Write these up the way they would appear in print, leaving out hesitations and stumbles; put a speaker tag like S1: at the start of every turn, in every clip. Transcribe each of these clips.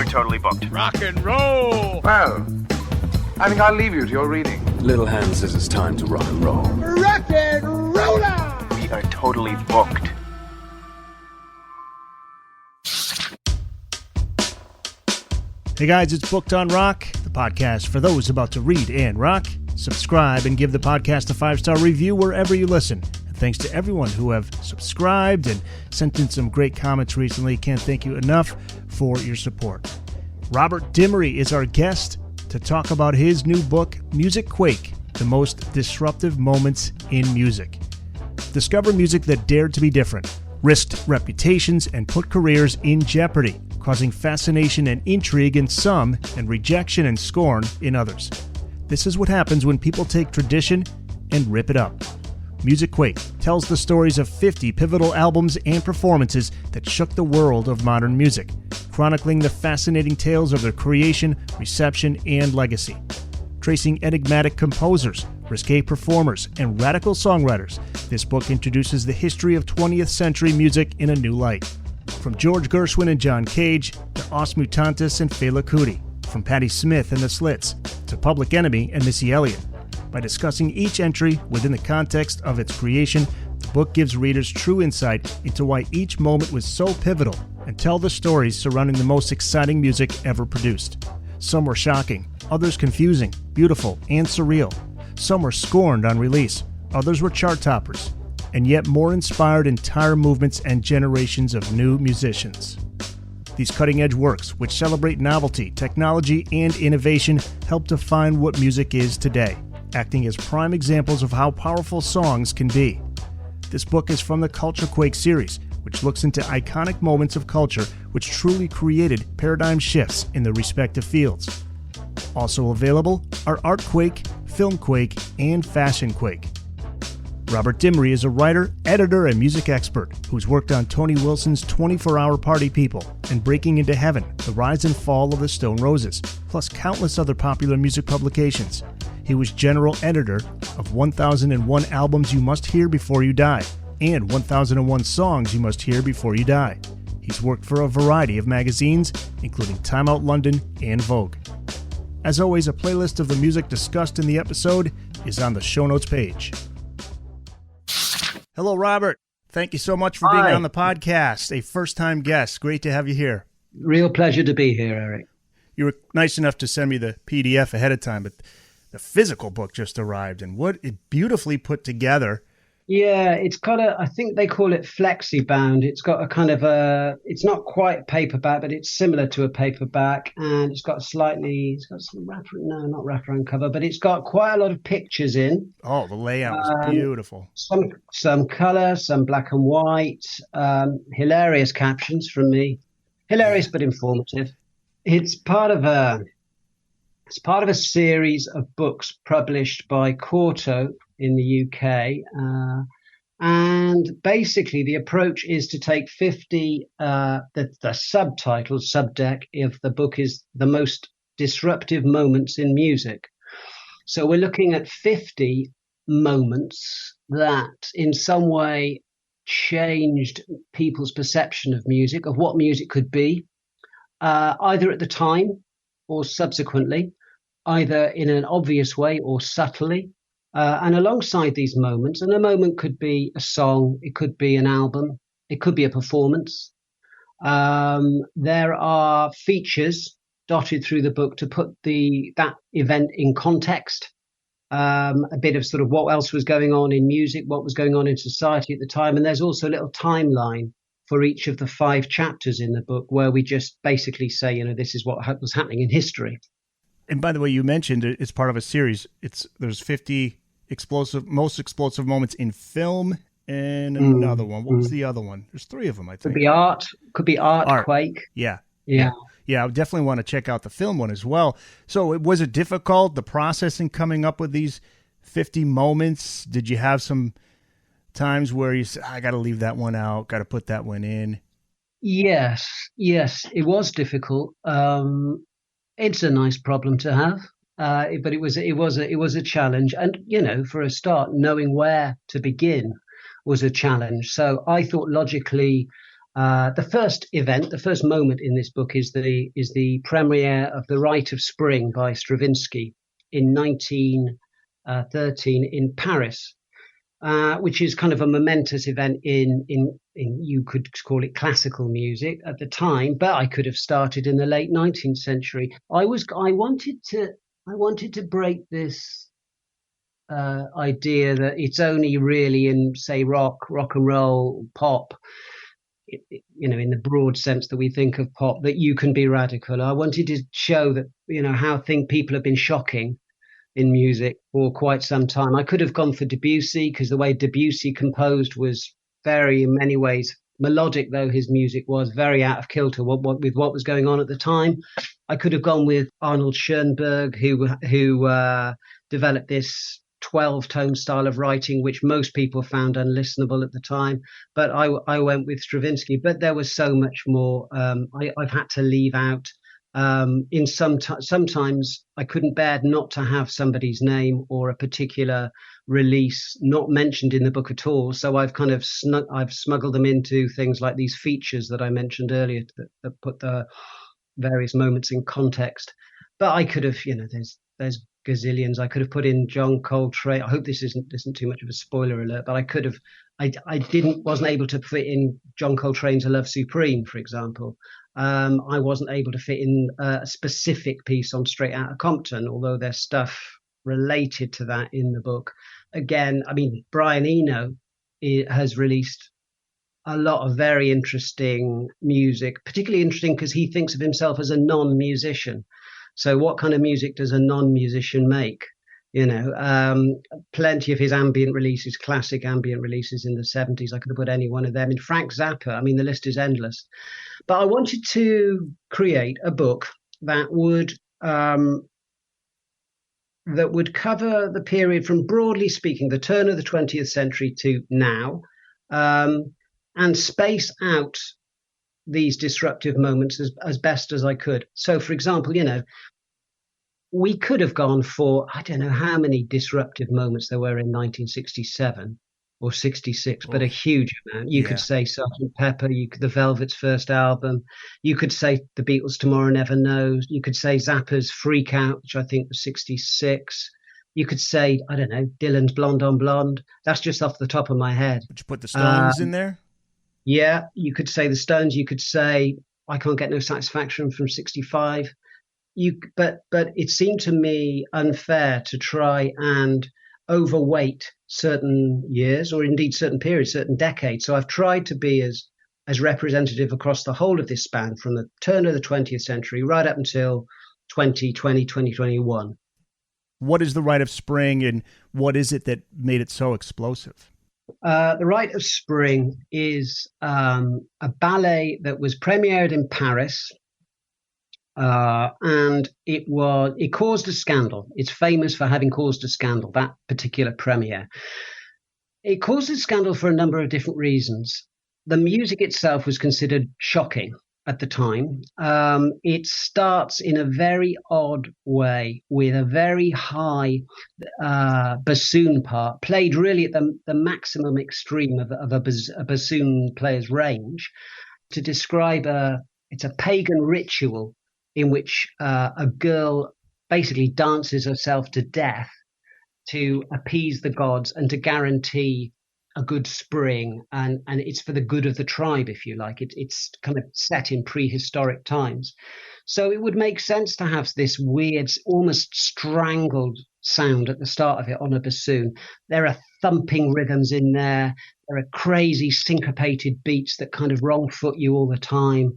S1: We're totally booked.
S2: Rock and roll!
S3: Well, I think I'll leave you to your reading.
S4: Little Hand says it's time to rock and roll.
S2: Rock and roller!
S1: We are totally booked.
S5: Hey guys, it's Booked on Rock, the podcast for those about to read and rock. Subscribe and give the podcast a 5-star review wherever you listen. And thanks to everyone who have subscribed and sent in some great comments recently. Can't thank you enough for your support. Robert Dimery is our guest to talk about his new book, MusicQuake, The Most Disruptive Moments in Music. Discover music that dared to be different, risked reputations, and put careers in jeopardy, causing fascination and intrigue in some and rejection and scorn in others. This is what happens when people take tradition and rip it up. MusicQuake tells the stories of 50 pivotal albums and performances that shook the world of modern music, chronicling the fascinating tales of their creation, reception, and legacy. Tracing enigmatic composers, risqué performers, and radical songwriters, this book introduces the history of 20th century music in a new light. From George Gershwin and John Cage to Os Mutantes and Fela Kuti, from Patti Smith and the Slits to Public Enemy and Missy Elliott. By discussing each entry within the context of its creation, the book gives readers true insight into why each moment was so pivotal and tell the stories surrounding the most exciting music ever produced. Some were shocking, others confusing, beautiful, and surreal. Some were scorned on release, others were chart toppers, and yet more inspired entire movements and generations of new musicians. These cutting-edge works, which celebrate novelty, technology, and innovation, help define what music is today, acting as prime examples of how powerful songs can be. This book is from the CultureQuake series, which looks into iconic moments of culture which truly created paradigm shifts in their respective fields. Also available are ArtQuake, FilmQuake, and FashionQuake. Robert Dimery is a writer, editor, and music expert who's worked on Tony Wilson's 24-Hour Party People and Breaking into Heaven, The Rise and Fall of the Stone Roses, plus countless other popular music publications. He was general editor of 1001 Albums You Must Hear Before You Die and 1001 Songs You Must Hear Before You Die. He's worked for a variety of magazines, including Time Out London and Vogue. As always, a playlist of the music discussed in the episode is on the show notes page. Hello, Robert. Thank you so much for being on the podcast. A first-time guest. Great to have you here.
S6: Real pleasure to be here, Eric.
S5: You were nice enough to send me the PDF ahead of time, but the physical book just arrived, and what it beautifully put together.
S6: Yeah, it's got I think they call it flexi-bound. It's got a kind of it's not quite paperback, but it's similar to a paperback, and it's got some not wraparound cover, but it's got quite a lot of pictures in.
S5: Oh, the layout was beautiful.
S6: Some color, some black and white, hilarious captions from me. Hilarious but informative. It's part of a series of books published by Quarto in the UK. And basically the approach is to take 50, the subdeck of the book is The Most Disruptive Moments in Music. So we're looking at 50 moments that in some way changed people's perception of music, of what music could be, either at the time or subsequently, either in an obvious way or subtly. And alongside these moments, and a moment could be a song, it could be an album, it could be a performance. There are features dotted through the book to put that event in context, a bit of sort of what else was going on in music, what was going on in society at the time. And there's also a little timeline for each of the 5 chapters in the book where we just basically say, this is what was happening in history.
S5: And by the way, you mentioned it's part of a series. There's 50 most explosive moments in film and another one. What was the other one? There's 3 of them, I think.
S6: Could be ArtQuake.
S5: Yeah. I definitely want to check out the film one as well. So was it difficult, the process in coming up with these 50 moments? Did you have some times where you said, I got to leave that one out, got to put that one in?
S6: Yes, it was difficult. It's a nice problem to have, but it was a challenge. And for a start, knowing where to begin was a challenge. So I thought logically, The first event, the first moment in this book is the premiere of The Rite of Spring by Stravinsky in 1913 in Paris, which is kind of a momentous event in you could call it classical music at the time, but I could have started in the late 19th century. I wanted to break this idea that it's only really in, say, rock and roll, pop, in the broad sense that we think of pop, that you can be radical. I wanted to show that, how people have been shocking in music for quite some time. I could have gone for Debussy, because the way Debussy composed was very, in many ways, melodic, though his music was very out of kilter with what was going on at the time. I could have gone with Arnold Schoenberg, who developed this 12-tone style of writing, which most people found unlistenable at the time. But I went with Stravinsky. But there was so much more I've had to leave out. Sometimes I couldn't bear not to have somebody's name or a particular release not mentioned in the book at all. So I've kind of I've smuggled them into things like these features that I mentioned earlier that put the various moments in context. But I could have, there's gazillions. I could have put in John Coltrane. I hope this isn't too much of a spoiler alert, but I could have. I wasn't able to fit in John Coltrane's "A Love Supreme," for example. I wasn't able to fit in a specific piece on Straight Outta Compton, although there's stuff related to that in the book. Again, Brian Eno has released a lot of very interesting music, particularly interesting because he thinks of himself as a non-musician. So what kind of music does a non-musician make? Plenty of his ambient releases, classic ambient releases in the 70s. I could have put any one of them. In Frank Zappa, the list is endless. But I wanted to create a book that would cover the period from, broadly speaking, the turn of the 20th century to now, and space out these disruptive moments as best as I could. So, for example, we could have gone for, I don't know how many disruptive moments there were in 1967 or 66, but a huge amount. You could say Sgt. Pepper, the Velvet's first album. You could say the Beatles' Tomorrow Never Knows. You could say Zappa's Freak Out, which I think was 66. You could say, I don't know, Dylan's Blonde on Blonde. That's just off the top of my head.
S5: Would you put the Stones in there?
S6: Yeah, you could say the Stones. You could say I Can't Get No Satisfaction from 65. But it seemed to me unfair to try and overweight certain years, or indeed certain periods, certain decades. So I've tried to be as representative across the whole of this span, from the turn of the 20th century right up until 2020, 2021.
S5: What is The Rite of Spring, and what is it that made it so explosive?
S6: The Rite of Spring is a ballet that was premiered in Paris. And it caused a scandal. It's famous for having caused a scandal, that particular premiere. It caused a scandal for a number of different reasons. The music itself was considered shocking at the time. It starts in a very odd way with a very high bassoon part, played really at the maximum extreme of a bassoon player's range. To describe it's a pagan ritual in which a girl basically dances herself to death to appease the gods and to guarantee a good spring, and it's for the good of the tribe, if you like. It's kind of set in prehistoric times. So it would make sense to have this weird, almost strangled sound at the start of it on a bassoon. There are thumping rhythms in there. There are crazy syncopated beats that kind of wrong foot you all the time.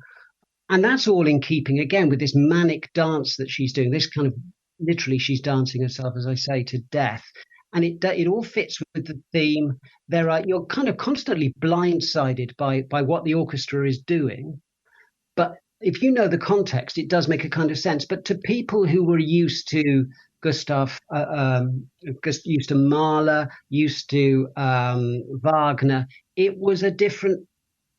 S6: And that's all in keeping, again, with this manic dance that she's doing. This kind of, literally, she's dancing herself, as I say, to death. And it all fits with the theme. You're kind of constantly blindsided by what the orchestra is doing. But if you know the context, it does make a kind of sense. But to people who were used to used to Mahler, used to Wagner, it was a different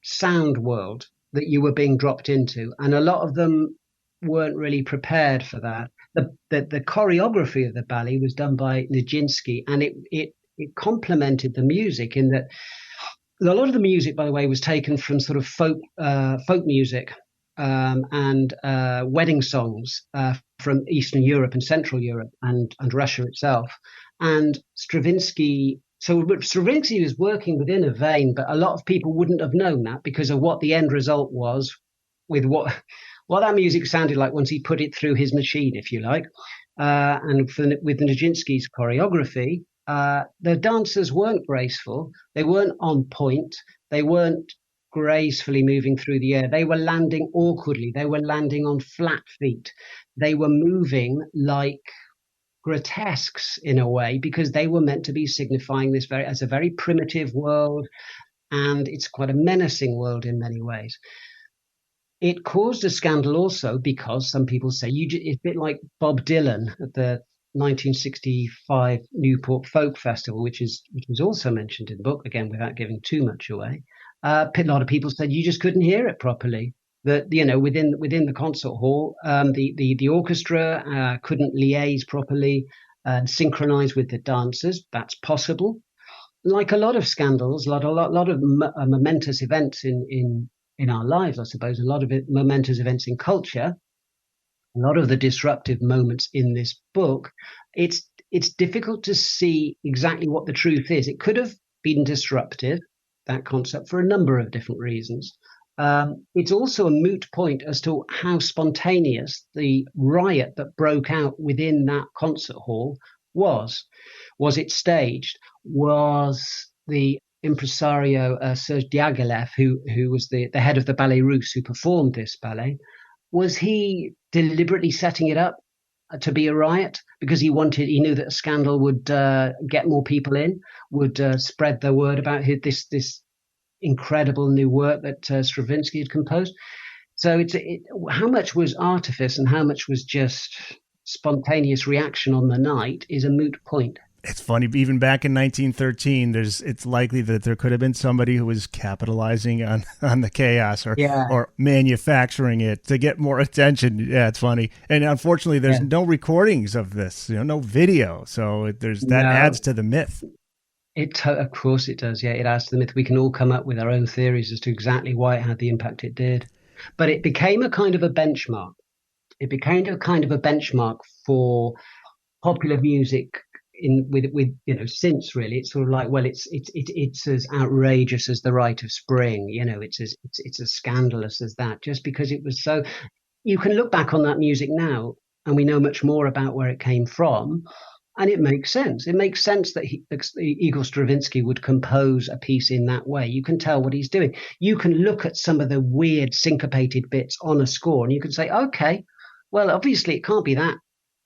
S6: sound world that you were being dropped into, and a lot of them weren't really prepared for that. The choreography of the ballet was done by Nijinsky, and it complemented the music in that a lot of the music, by the way, was taken from sort of folk music and wedding songs from Eastern Europe and Central Europe and Russia itself. And Stravinsky was working within a vein, but a lot of people wouldn't have known that because of what the end result was with what that music sounded like once he put it through his machine, if you like. With Nijinsky's choreography, the dancers weren't graceful. They weren't on point. They weren't gracefully moving through the air. They were landing awkwardly. They were landing on flat feet. They were moving like grotesques in a way because they were meant to be signifying this as a very primitive world, and it's quite a menacing world in many ways. It caused a scandal also because some people say it's a bit like Bob Dylan at the 1965 Newport Folk Festival, which was also mentioned in the book, again without giving too much away. A lot of people said you just couldn't hear it properly. That within the concert hall, the orchestra couldn't liaise properly and synchronize with the dancers. That's possible. Like a lot of scandals, a lot of momentous events in our lives, I suppose, a lot of momentous events in culture, a lot of the disruptive moments in this book, it's difficult to see exactly what the truth is. It could have been disruptive, that concept, for a number of different reasons. It's also a moot point as to how spontaneous the riot that broke out within that concert hall was. Was it staged? Was the impresario Serge Diaghilev, who was the head of the Ballet Russe who performed this ballet, was he deliberately setting it up to be a riot because he knew that a scandal would get more people in, would spread the word about this incredible new work that Stravinsky had composed? So how much was artifice and how much was just spontaneous reaction on the night is a moot point.
S5: It's funny, even back in 1913, it's likely that there could have been somebody who was capitalizing on the chaos or manufacturing it to get more attention. Yeah, it's funny. And unfortunately, there's no recordings of this, no video. So that adds to the myth.
S6: Of course it does. Yeah, it adds to the myth. We can all come up with our own theories as to exactly why it had the impact it did. But it became a kind of a benchmark. It became a kind of a benchmark for popular music since really. It's sort of like, well, it's as outrageous as the Rite of Spring, it's as scandalous as that, just because it was so. You can look back on that music now and we know much more about where it came from, and it makes sense. It makes sense that Igor Stravinsky would compose a piece in that way. You can tell what he's doing. You can look at some of the weird syncopated bits on a score and you can say, okay, well, obviously it can't be that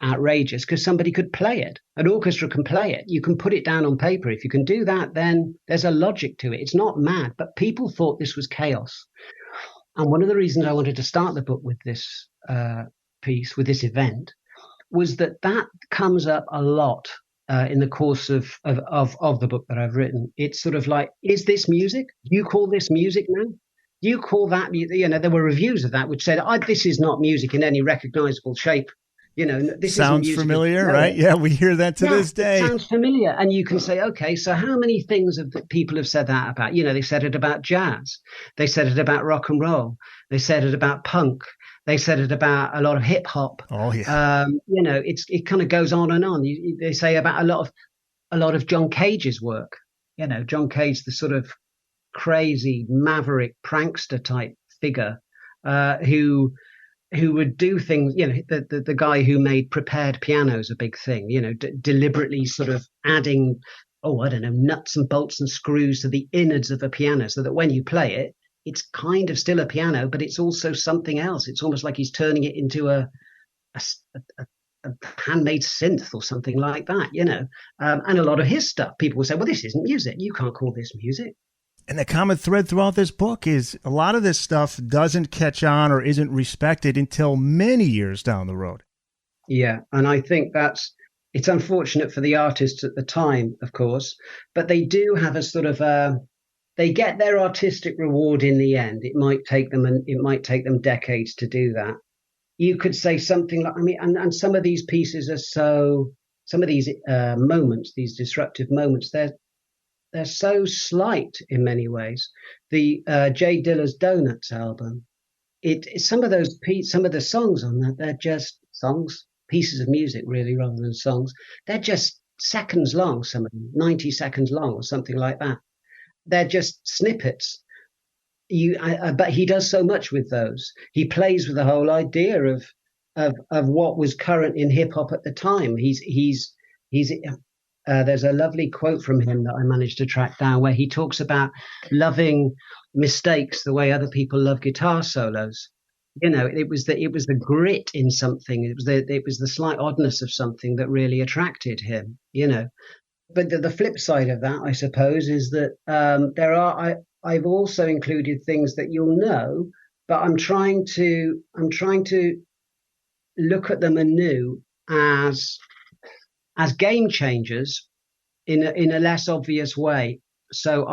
S6: outrageous because somebody could play it. An orchestra can play it. You can put it down on paper. If you can do that, then there's a logic to it. It's not mad, but people thought this was chaos. And one of the reasons I wanted to start the book with this piece, with this event, was that comes up a lot in the course of the book that I've written. It's sort of like, is this music? Do you call this music now? Do you call that, there were reviews of that which said, this is not music in any recognizable shape. This
S5: sounds familiar, right? Yeah, we hear that to this day.
S6: It sounds familiar. And you can say, okay, so how many things people have said that about? They said it about jazz. They said it about rock and roll. They said it about punk. They said it about a lot of hip hop.
S5: Oh, yeah.
S6: It kind of goes on and on. They say about a lot of John Cage's work. John Cage, the sort of crazy maverick prankster type figure who would do things, the guy who made prepared pianos a big thing, deliberately sort of adding, nuts and bolts and screws to the innards of a piano so that when you play it, it's kind of still a piano, but it's also something else. It's almost like he's turning it into a handmade synth or something like that, and a lot of his stuff, people will say, well, this isn't music. You can't call this music.
S5: And the common thread throughout this book is a lot of this stuff doesn't catch on or isn't respected until many years down the road.
S6: Yeah, and I think it's unfortunate for the artists at the time, of course, but they do have a sort of they get their artistic reward in the end. It might take them decades to do that. You could say something like, and some of these pieces are some of these moments, these disruptive moments, they're so slight in many ways. The Jay Dilla's Donuts album, some of the songs on that, they're just songs, pieces of music really, rather than songs. They're just seconds long, some of them 90 seconds long or something like that. They're just snippets. But he does so much with those. He plays with the whole idea of what was current in hip hop at the time. There's a lovely quote from him that I managed to track down where he talks about loving mistakes the way other people love guitar solos. It was the grit in something. It was the slight oddness of something that really attracted him. But the flip side of that, I suppose, is that I've also included things that you'll know, but I'm trying to look at them anew as game changers in a less obvious way. So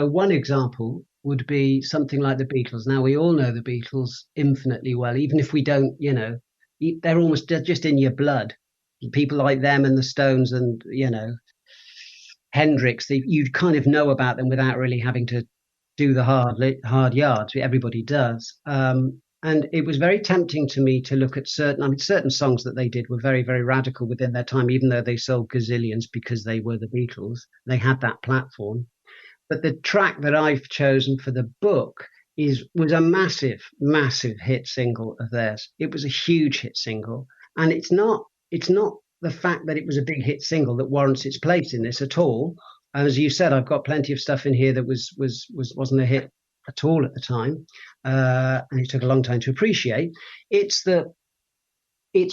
S6: one example would be something like the Beatles. Now, we all know the Beatles infinitely well, even if we don't, they're just in your blood. People like them and the Stones and, Hendrix, you kind of know about them without really having to do the hard yards. Everybody does. And it was very tempting to me to look at certain songs that they did were very, very radical within their time, even though they sold gazillions because they were the Beatles. They had that platform. But the track that I've chosen for the book was a massive, massive hit single of theirs. It was a huge hit single. And it's not the fact that it was a big hit single that warrants its place in this at all. As you said, I've got plenty of stuff in here that wasn't a hit at all at the time, and it took a long time to appreciate. It's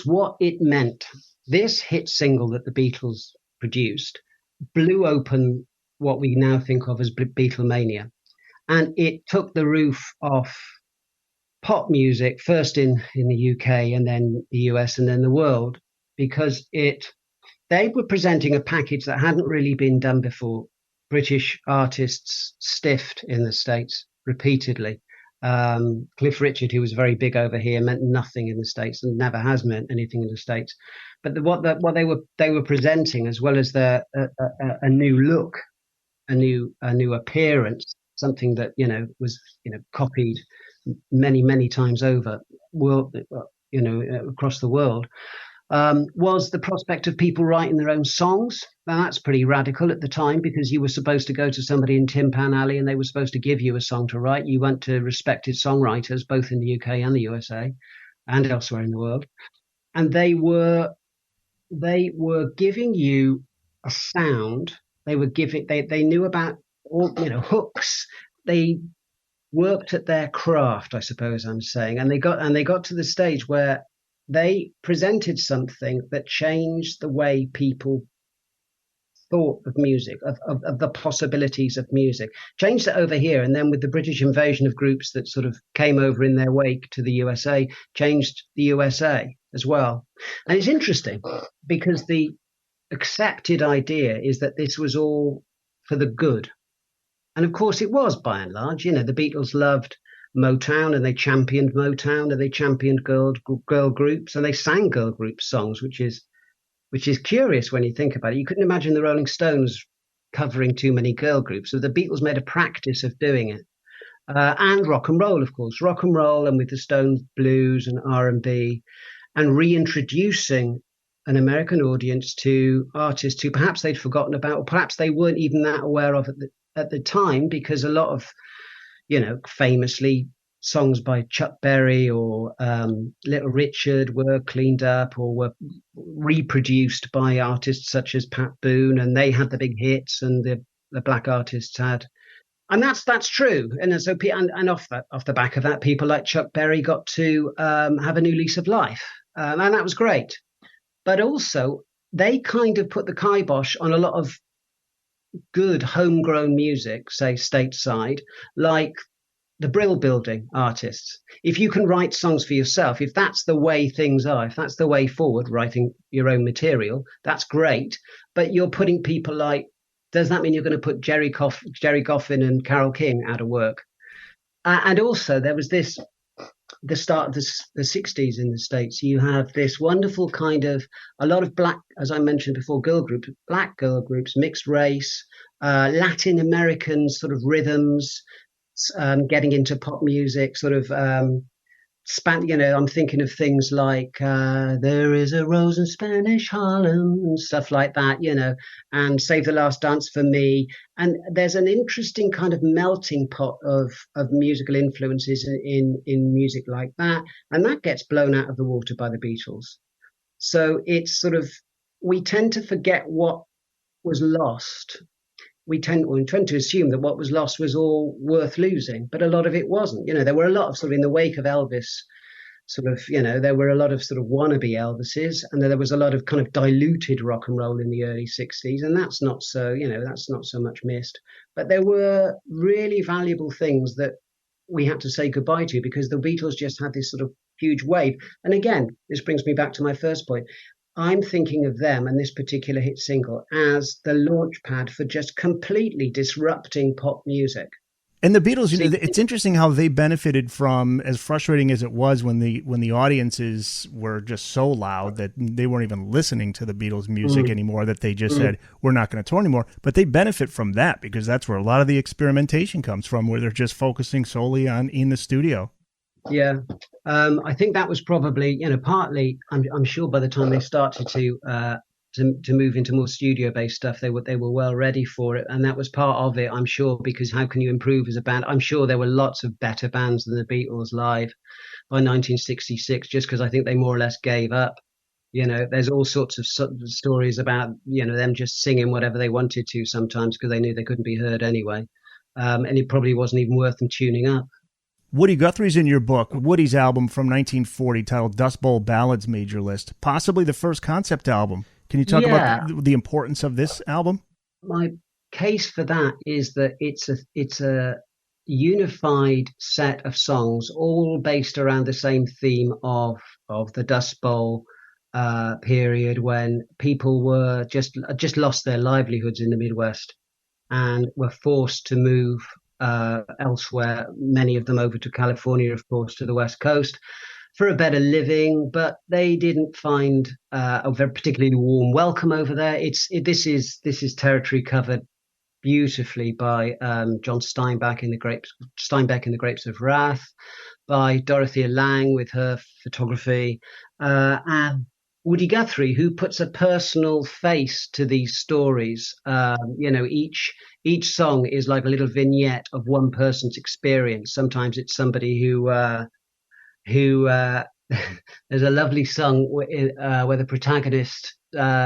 S6: what it meant. This hit single that the Beatles produced blew open what we now think of as Beatlemania, and it took the roof off pop music, first in the UK and then the US and then the world, because they were presenting a package that hadn't really been done before. British artists stiffed in the States repeatedly. Cliff Richard, who was very big over here, meant nothing in the States and never has meant anything in the States. But what they were presenting, as well as a new look, a new appearance, something that was copied many times over, across the world. Was the prospect of people writing their own songs. Now, that's pretty radical at the time, because you were supposed to go to somebody in Tin Pan Alley and they were supposed to give you a song to write. You went to respected songwriters, both in the UK and the USA and elsewhere in the world. And they were giving you a sound. They knew about all, hooks. They worked at their craft, I suppose I'm saying. And they got to the stage where they presented something that changed the way people thought of music, of the possibilities of music. Changed it over here, and then with the British invasion of groups that sort of came over in their wake to the USA, changed the USA as well. And it's interesting because the accepted idea is that this was all for the good. And of course it was, by and large. The Beatles loved Motown, and they championed Motown, and they championed girl groups, and they sang girl group songs, which is curious when you think about it. You couldn't imagine the Rolling Stones covering too many girl groups, so the Beatles made a practice of doing it. And rock and roll, of course, and with the Stones, blues and R&B, and reintroducing an American audience to artists who perhaps they'd forgotten about, or perhaps they weren't even that aware of at the time, because a lot of famously songs by Chuck Berry or Little Richard were cleaned up or were reproduced by artists such as Pat Boone, and they had the big hits, and the black artists had. And that's true. And so, and off the back of that, people like Chuck Berry got to have a new lease of life, and that was great. But also, they kind of put the kibosh on a lot of good homegrown music, say stateside, like the Brill Building artists. If you can write songs for yourself, if that's the way things are, if that's the way forward, writing your own material, that's great. But you're putting people like, does that mean you're going to put Jerry Goffin and Carole King out of work? And also there was this the start of the 60s in the States. You have this wonderful kind of, a lot of black, as I mentioned before, black girl groups, mixed race, Latin American sort of rhythms, getting into pop music, sort of, I'm thinking of things like There Is a Rose in Spanish Harlem and stuff like that, and Save the Last Dance for Me. And there's an interesting kind of melting pot of musical influences in music like that. And that gets blown out of the water by the Beatles. So it's sort of, we tend to forget what was lost. We tend to assume that what was lost was all worth losing, but a lot of it wasn't. There were a lot of sort of, in the wake of Elvis, sort of, there were a lot of sort of wannabe Elvises, and there was a lot of kind of diluted rock and roll in the early 60s, and that's not so much missed. But there were really valuable things that we had to say goodbye to because the Beatles just had this sort of huge wave. And again, this brings me back to my first point. I'm thinking of them and this particular hit single as the launch pad for just completely disrupting pop music.
S5: And the Beatles, it's interesting how they benefited from, as frustrating as it was when the audiences were just so loud that they weren't even listening to the Beatles music anymore, that they just said, we're not going to tour anymore. But they benefit from that because that's where a lot of the experimentation comes from, where they're just focusing solely on in the studio.
S6: Yeah, I think that was probably, partly. I'm sure by the time they started to move into more studio-based stuff, they were well ready for it, and that was part of it. I'm sure, because how can you improve as a band? I'm sure there were lots of better bands than the Beatles live by 1966, just because I think they more or less gave up. There's all sorts of stories about them just singing whatever they wanted to sometimes because they knew they couldn't be heard anyway, and it probably wasn't even worth them tuning up.
S5: Woody Guthrie's in your book. Woody's album from 1940 titled Dust Bowl Ballads made your list, possibly the first concept album. Can you talk about the importance of this album? My
S6: case for that is that it's a unified set of songs, all based around the same theme of the Dust Bowl period, when people were just lost their livelihoods in the Midwest and were forced to move elsewhere, many of them over to California, of course, to the West Coast for a better living, but they didn't find a very particularly warm welcome over there. This is territory covered beautifully by John Steinbeck in the Grapes of Wrath, by Dorothea Lange with her photography, and Woody Guthrie, who puts a personal face to these stories. Each song is like a little vignette of one person's experience. Sometimes it's somebody who there's a lovely song where the protagonist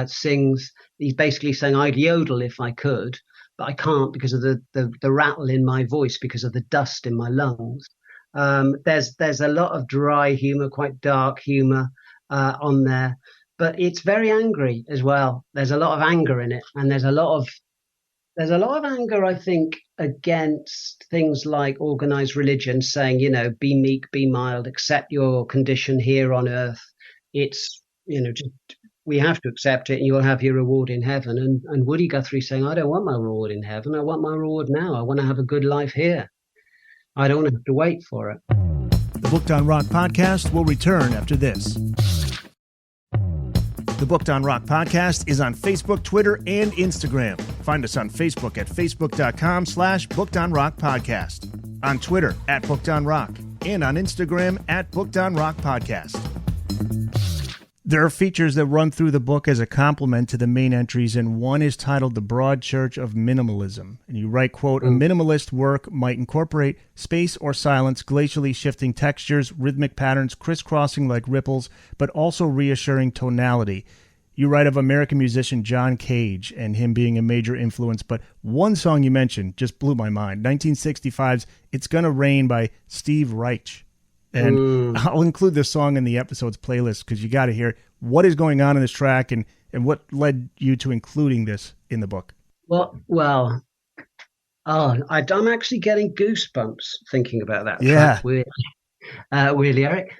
S6: sings. He's basically saying, "I'd yodel if I could, but I can't because of the rattle in my voice, because of the dust in my lungs." There's a lot of dry humor, quite dark humor on there, but it's very angry as well. There's a lot of anger in it, and there's a lot of anger, I think, against things like organized religion, saying, be meek, be mild, accept your condition here on earth. It's, we have to accept it and you'll have your reward in heaven. And Woody Guthrie saying, I don't want my reward in heaven. I want my reward now. I want to have a good life here. I don't have to wait for it.
S5: The Booked on Rock podcast will return after this. The Booked on Rock podcast is on Facebook, Twitter, and Instagram. Find us on Facebook at facebook.com/BookedOnRockPodcast, on Twitter at BookedOnRock, and on Instagram at BookedOnRockPodcast. There are features that run through the book as a complement to the main entries, and one is titled The Broad Church of Minimalism. And you write, quote, "A minimalist work might incorporate space or silence, glacially shifting textures, rhythmic patterns, crisscrossing like ripples, but also reassuring tonality." You write of American musician John Cage and him being a major influence, but one song you mentioned just blew my mind, 1965's It's Gonna Rain by Steve Reich. And I'll include this song in the episode's playlist because you got to hear what is going on in this track and what led you to including this in the book.
S6: I'm actually getting goosebumps thinking about that.
S5: Yeah.
S6: Track, weirdly, Eric.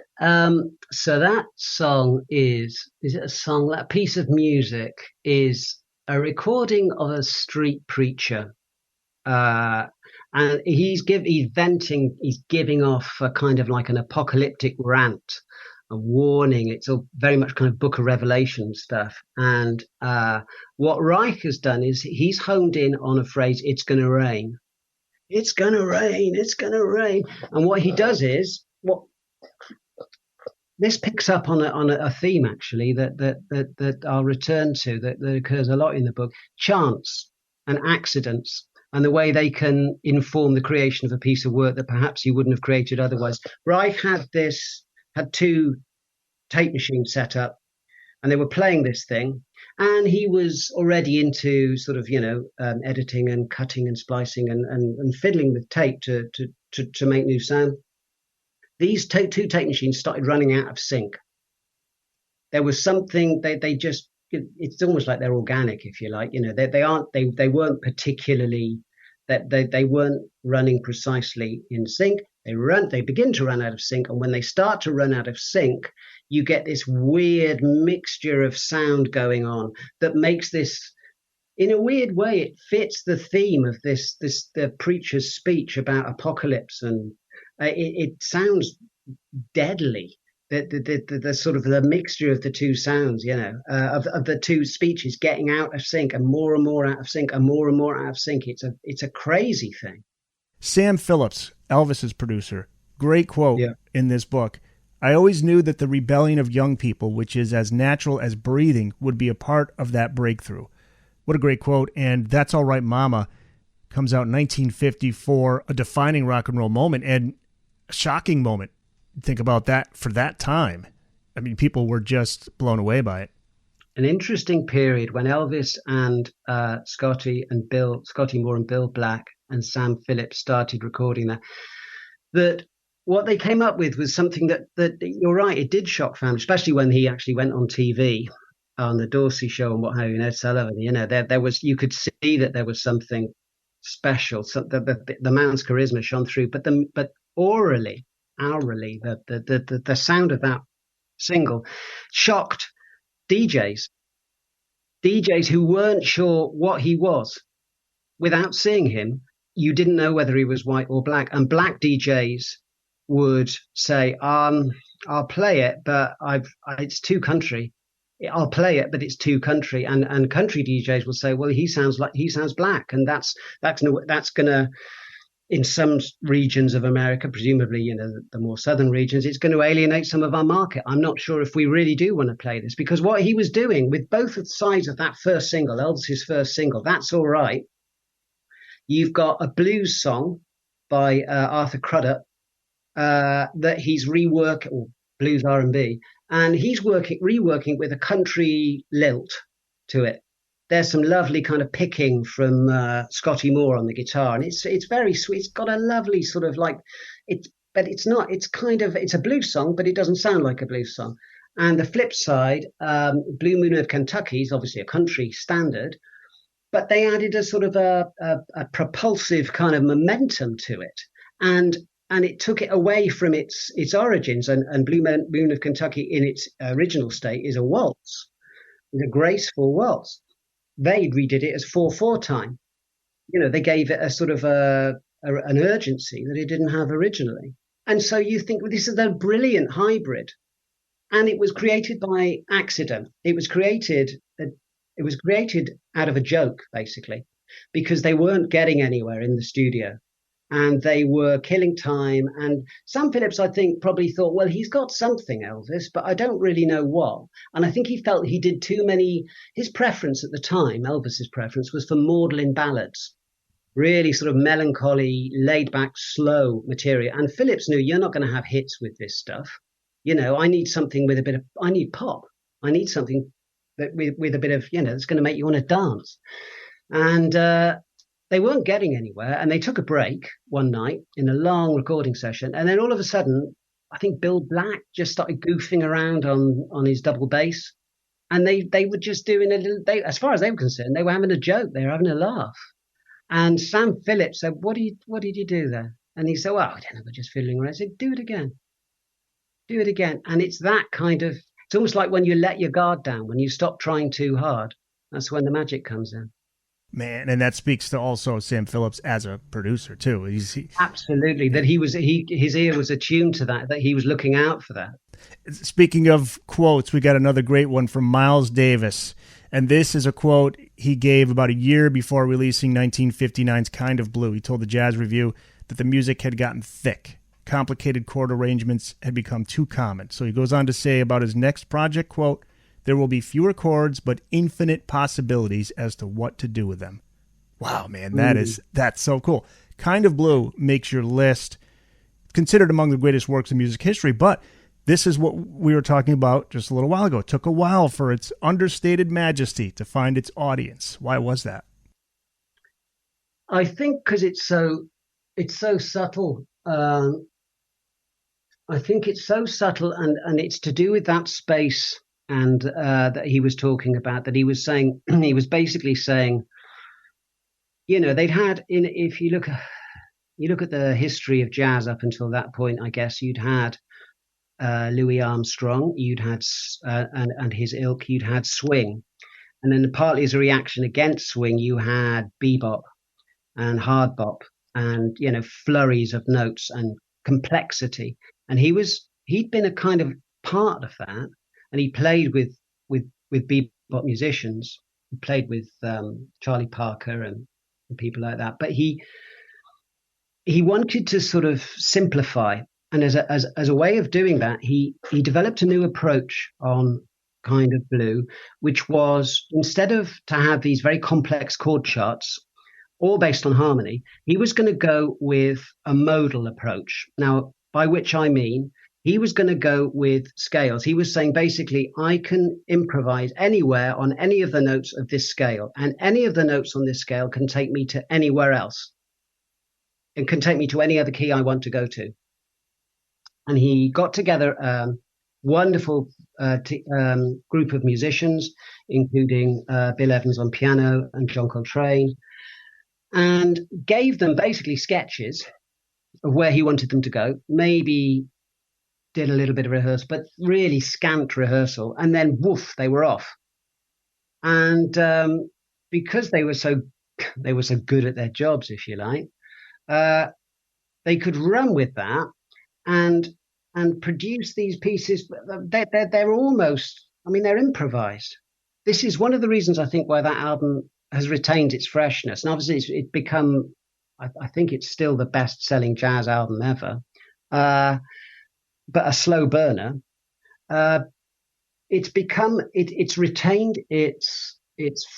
S6: So that song is it a song? That piece of music is a recording of a street preacher. And he's venting, he's giving off a kind of like an apocalyptic rant, a warning. It's all very much kind of Book of Revelation stuff. And what Reich has done is he's honed in on a phrase, "It's going to rain. It's going to rain. It's going to rain." And what he does is, this picks up on a theme actually that I'll return to that occurs a lot in the book: chance and accidents, and the way they can inform the creation of a piece of work that perhaps you wouldn't have created otherwise. Reich had two tape machines set up, and they were playing this thing, and he was already into sort of, editing and cutting and splicing and fiddling with tape to make new sound. These two tape machines started running out of sync. There was something they just, it's almost like they're organic, if you like. They weren't particularly, that they weren't running precisely in sync. They begin to run out of sync, and when they start to run out of sync, you get this weird mixture of sound going on that makes this, in a weird way, it fits the theme of the preacher's speech about apocalypse, and it sounds deadly. The sort of the mixture of the two sounds, of the two speeches getting out of sync and more out of sync and more out of sync. It's a crazy thing.
S5: Sam Phillips, Elvis's producer, great quote in this book. "I always knew that the rebellion of young people, which is as natural as breathing, would be a part of that breakthrough." What a great quote. And That's All Right Mama comes out in 1954, a defining rock and roll moment and a shocking moment. Think about that for that time. I mean, people were just blown away by it.
S6: An interesting period when Elvis and Scotty Moore and Bill Black and Sam Phillips started recording that what they came up with was something that you're right, it did shock fans, especially when he actually went on TV on the Dorsey show and what have you, Ed Sullivan. There was, you could see that there was something special. So the man's charisma shone through, but aurally, the sound of that single shocked DJs who weren't sure what he was. Without seeing him, you didn't know whether he was white or black. And black DJs would say, "I'll play it, but it's too country. I'll play it, but it's too country." And country DJs will say, "Well, he sounds black," and that's gonna, in some regions of America, presumably, the more southern regions, it's going to alienate some of our market. I'm not sure if we really do want to play this, because what he was doing with both sides of that first single, Elvis's first single, That's All Right, you've got a blues song by Arthur Crudup that he's reworking, or blues R&B, and he's reworking with a country lilt to it. There's some lovely kind of picking from Scotty Moore on the guitar, and it's very sweet. It's got a lovely sort of like but it's not. It's a blues song, but it doesn't sound like a blues song. And the flip side, Blue Moon of Kentucky is obviously a country standard, but they added a sort of a propulsive kind of momentum to it, and it took it away from its origins. And Blue Moon of Kentucky in its original state is a waltz, it's a graceful waltz. They redid it as 4/4 time. They gave it a sort of an urgency that it didn't have originally. And so you think, well, this is a brilliant hybrid. And it was created by accident. It was created out of a joke, basically, because they weren't getting anywhere in the studio. And they were killing time. And Sam Phillips, I think, probably thought, well, he's got something, Elvis, but I don't really know what. And I think he felt he did too many. His preference at the time, Elvis's preference, was for maudlin ballads, really sort of melancholy, laid back, slow material. And Phillips knew, you're not going to have hits with this stuff. I need something with I need pop. I need something that with a bit of, that's going to make you want to dance. And, they weren't getting anywhere, and they took a break one night in a long recording session. And then all of a sudden, I think Bill Black just started goofing around on his double bass. And they were just doing as far as they were concerned, they were having a joke. They were having a laugh. And Sam Phillips said, what did you do there? And he said, well, I don't know, we're just fiddling around. I said, do it again. Do it again. And it's that kind of, it's almost like when you let your guard down, when you stop trying too hard. That's when the magic comes in.
S5: Man, and that speaks to also Sam Phillips as a producer too.
S6: Absolutely, that his ear was attuned to that he was looking out for that.
S5: Speaking of quotes, we got another great one from Miles Davis. And this is a quote he gave about a year before releasing 1959's Kind of Blue. He told the Jazz Review that the music had gotten thick. Complicated chord arrangements had become too common. So he goes on to say about his next project, quote, "There will be fewer chords, but infinite possibilities as to what to do with them." Wow, man, that's so cool. Kind of Blue makes your list, considered among the greatest works in music history, but this is what we were talking about just a little while ago. It took a while for its understated majesty to find its audience. Why was that?
S6: I think because it's so subtle. I think it's so subtle, and it's to do with that space and that he was talking about. That he was saying, he was basically saying, they'd had if you look at the history of jazz up until that point, I guess you'd had Louis Armstrong, you'd had and his ilk, you'd had swing, and then partly as a reaction against swing, you had bebop and hard bop, and flurries of notes and complexity. And he'd been a kind of part of that, and he played with bebop musicians. He played with Charlie Parker and people like that. But he wanted to sort of simplify, and as a way of doing that, he developed a new approach on Kind of Blue, which was, instead of to have these very complex chord charts, all based on harmony, he was going to go with a modal approach. Now, by which I mean, he was going to go with scales. He was saying, basically, I can improvise anywhere on any of the notes of this scale, and any of the notes on this scale can take me to anywhere else, and can take me to any other key I want to go to. And he got together a wonderful group of musicians, including Bill Evans on piano and John Coltrane, and gave them basically sketches of where he wanted them to go. Maybe did a little bit of rehearsal, but really scant rehearsal, and then woof, they were off. And because they were so good at their jobs, if you like, they could run with that and produce these pieces. They're almost, they're improvised. This is one of the reasons I think why that album has retained its freshness. And obviously it's become, I think it's still the best-selling jazz album ever, but a slow burner. It's retained its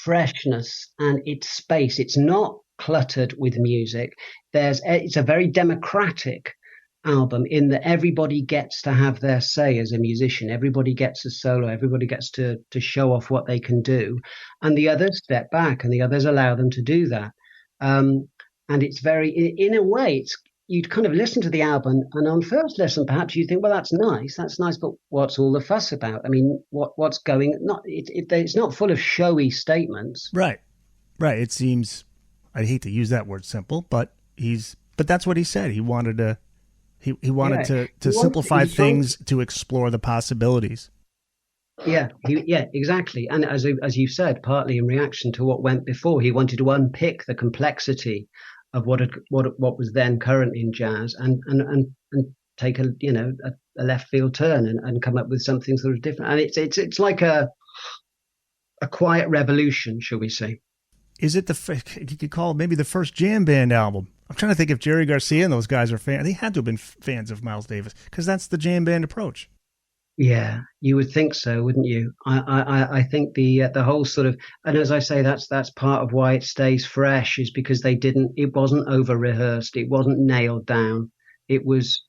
S6: freshness and its space. It's not cluttered with music. It's a very democratic album in that everybody gets to have their say as a musician. Everybody gets a solo. Everybody gets to show off what they can do, and the others step back, and the others allow them to do that. And it's very, in a way, you'd kind of listen to the album, and on first listen, perhaps you think, well, that's nice, but what's all the fuss about? What's going? It's not full of showy statements.
S5: Right. It seems, I hate to use that word simple, but that's what he said. He wanted to. He wanted to simplify things to explore the possibilities.
S6: Yeah, exactly. And as you said, partly in reaction to what went before, he wanted to unpick the complexity of what was then current in jazz, and take a left field turn and come up with something sort of different. And it's like a quiet revolution, shall we say?
S5: Is it you could call it maybe the first jam band album? I'm trying to think if Jerry Garcia and those guys are fans. They had to have been fans of Miles Davis, because that's the jam band approach.
S6: Yeah, you would think so, wouldn't you? I think the whole sort of, and as I say, that's part of why it stays fresh, is because it wasn't over rehearsed, it wasn't nailed down, it was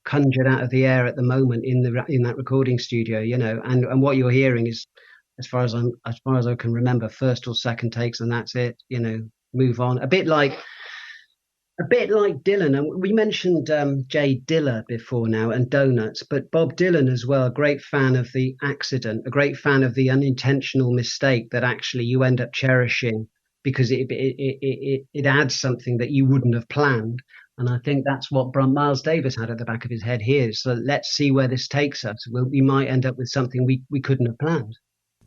S6: conjured out of the air at the moment in that recording studio, and what you're hearing is, as far as I can remember, first or second takes, and that's it. Move on. A bit like Dylan, and we mentioned Jay Dilla before now, and Donuts, but Bob Dylan as well, a great fan of the accident, a great fan of the unintentional mistake that actually you end up cherishing because it adds something that you wouldn't have planned. And I think that's what Miles Davis had at the back of his head here. So let's see where this takes us. We might end up with something we couldn't have planned.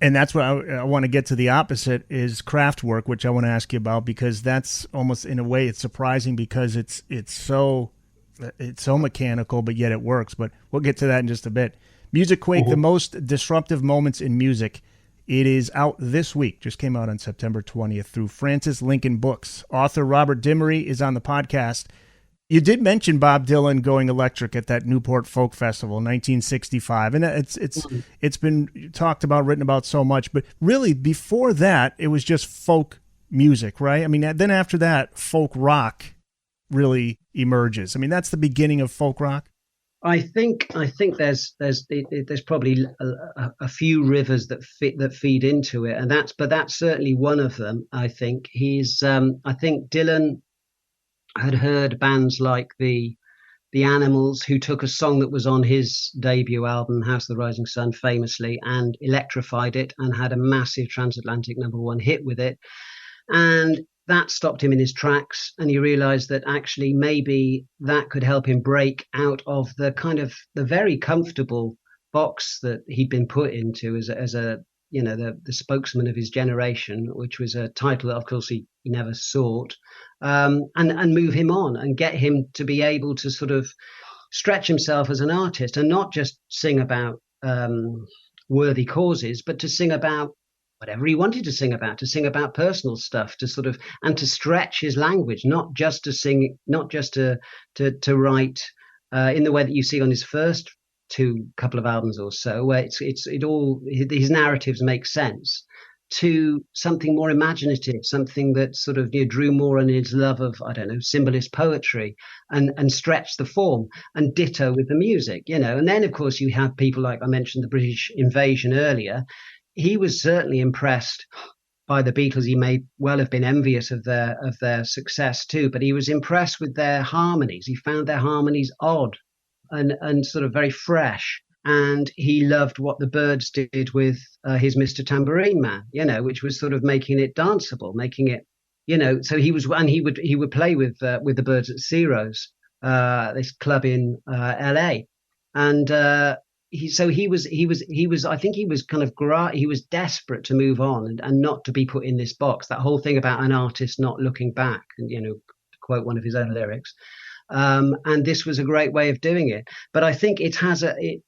S5: And that's what I want to get to. The opposite is craft work, which I want to ask you about, because that's almost, in a way, it's surprising because it's so mechanical, but yet it works. But we'll get to that in just a bit. MusicQuake, the most disruptive moments in music. It is out this week. Just came out on September 20th through Francis Lincoln Books. Author Robert Dimery is on the podcast. You did mention Bob Dylan going electric at that Newport Folk Festival in 1965, and it's been talked about, written about so much. But really, before that, it was just folk music, right? I mean, then after that, folk rock really emerges. I mean, that's the beginning of folk rock.
S6: I think there's probably a few rivers that feed into it, and that's certainly one of them. I think I think Dylan had heard bands like the Animals, who took a song that was on his debut album, House of the Rising Sun, famously, and electrified it and had a massive transatlantic #1 hit with it. And that stopped him in his tracks. And he realized that actually maybe that could help him break out of the kind of the very comfortable box that he'd been put into as a the spokesman of his generation, which was a title that, of course, he never sought, and move him on and get him to be able to sort of stretch himself as an artist and not just sing about worthy causes, but to sing about whatever he wanted to sing about personal stuff, to sort of, and to stretch his language, not just to sing, not just to write in the way that you see on his first couple of albums or so, where it all, his narratives make sense, to something more imaginative, something that sort of drew more on his love of, I don't know, symbolist poetry, and stretched the form, and ditto with the music, And then, of course, you have people like I mentioned, the British invasion earlier. He was certainly impressed by the Beatles. He may well have been envious of their success too, but he was impressed with their harmonies. He found their harmonies odd and sort of very fresh. And he loved what the Byrds did with his Mr. Tambourine Man, which was sort of making it danceable, making it, So he would play with the Byrds at Ciro's, this club in LA, and he was I think he was kind of he was desperate to move on and not to be put in this box. That whole thing about an artist not looking back, and to quote one of his own lyrics. And this was a great way of doing it. But I think it has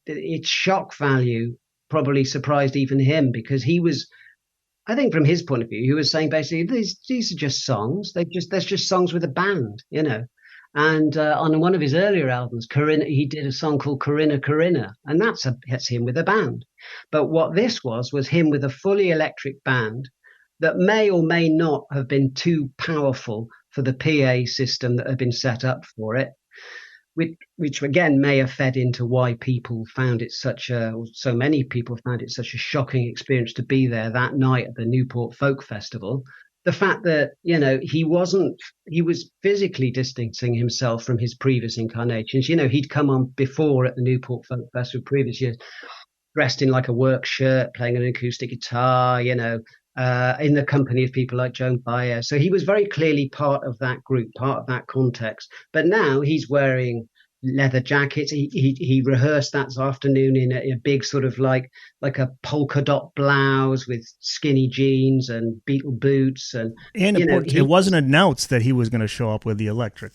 S6: its shock value probably surprised even him, because he was, I think from his point of view, he was saying basically these are just songs. There's just songs with a band, And on one of his earlier albums, Corinna, he did a song called Corinna, Corinna, and that's him with a band. But what this was him with a fully electric band that may or may not have been too powerful for the PA system that had been set up for it, which again may have fed into why people found it so many people found it such a shocking experience to be there that night at the Newport Folk Festival. The fact that, he was physically distancing himself from his previous incarnations. He'd come on before at the Newport Folk Festival previous years, dressed in like a work shirt, playing an acoustic guitar, in the company of people like Joan Baez. So he was very clearly part of that group, part of that context. But now he's wearing leather jackets. He rehearsed that afternoon in a big sort of like a polka dot blouse with skinny jeans and Beatle boots. And
S5: it wasn't announced that he was going to show up with the electric.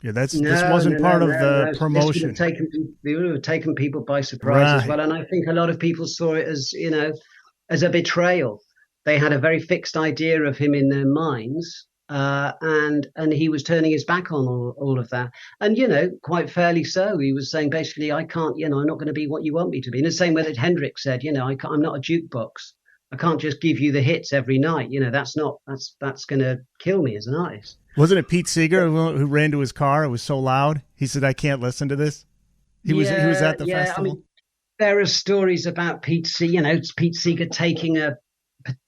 S5: Yeah, this wasn't part of the promotion. This
S6: would have taken people by surprise as well. And I think a lot of people saw it as a betrayal. They had a very fixed idea of him in their minds, and he was turning his back on all of that. And, quite fairly so. He was saying, basically, I can't, I'm not going to be what you want me to be. In the same way that Hendrix said, I'm not a jukebox. I can't just give you the hits every night. That's going to kill me as an artist.
S5: Wasn't it Pete Seeger who ran to his car? It was so loud. He said, I can't listen to this. He was at the festival. I mean,
S6: there are stories about Pete Seeger, Pete Seeger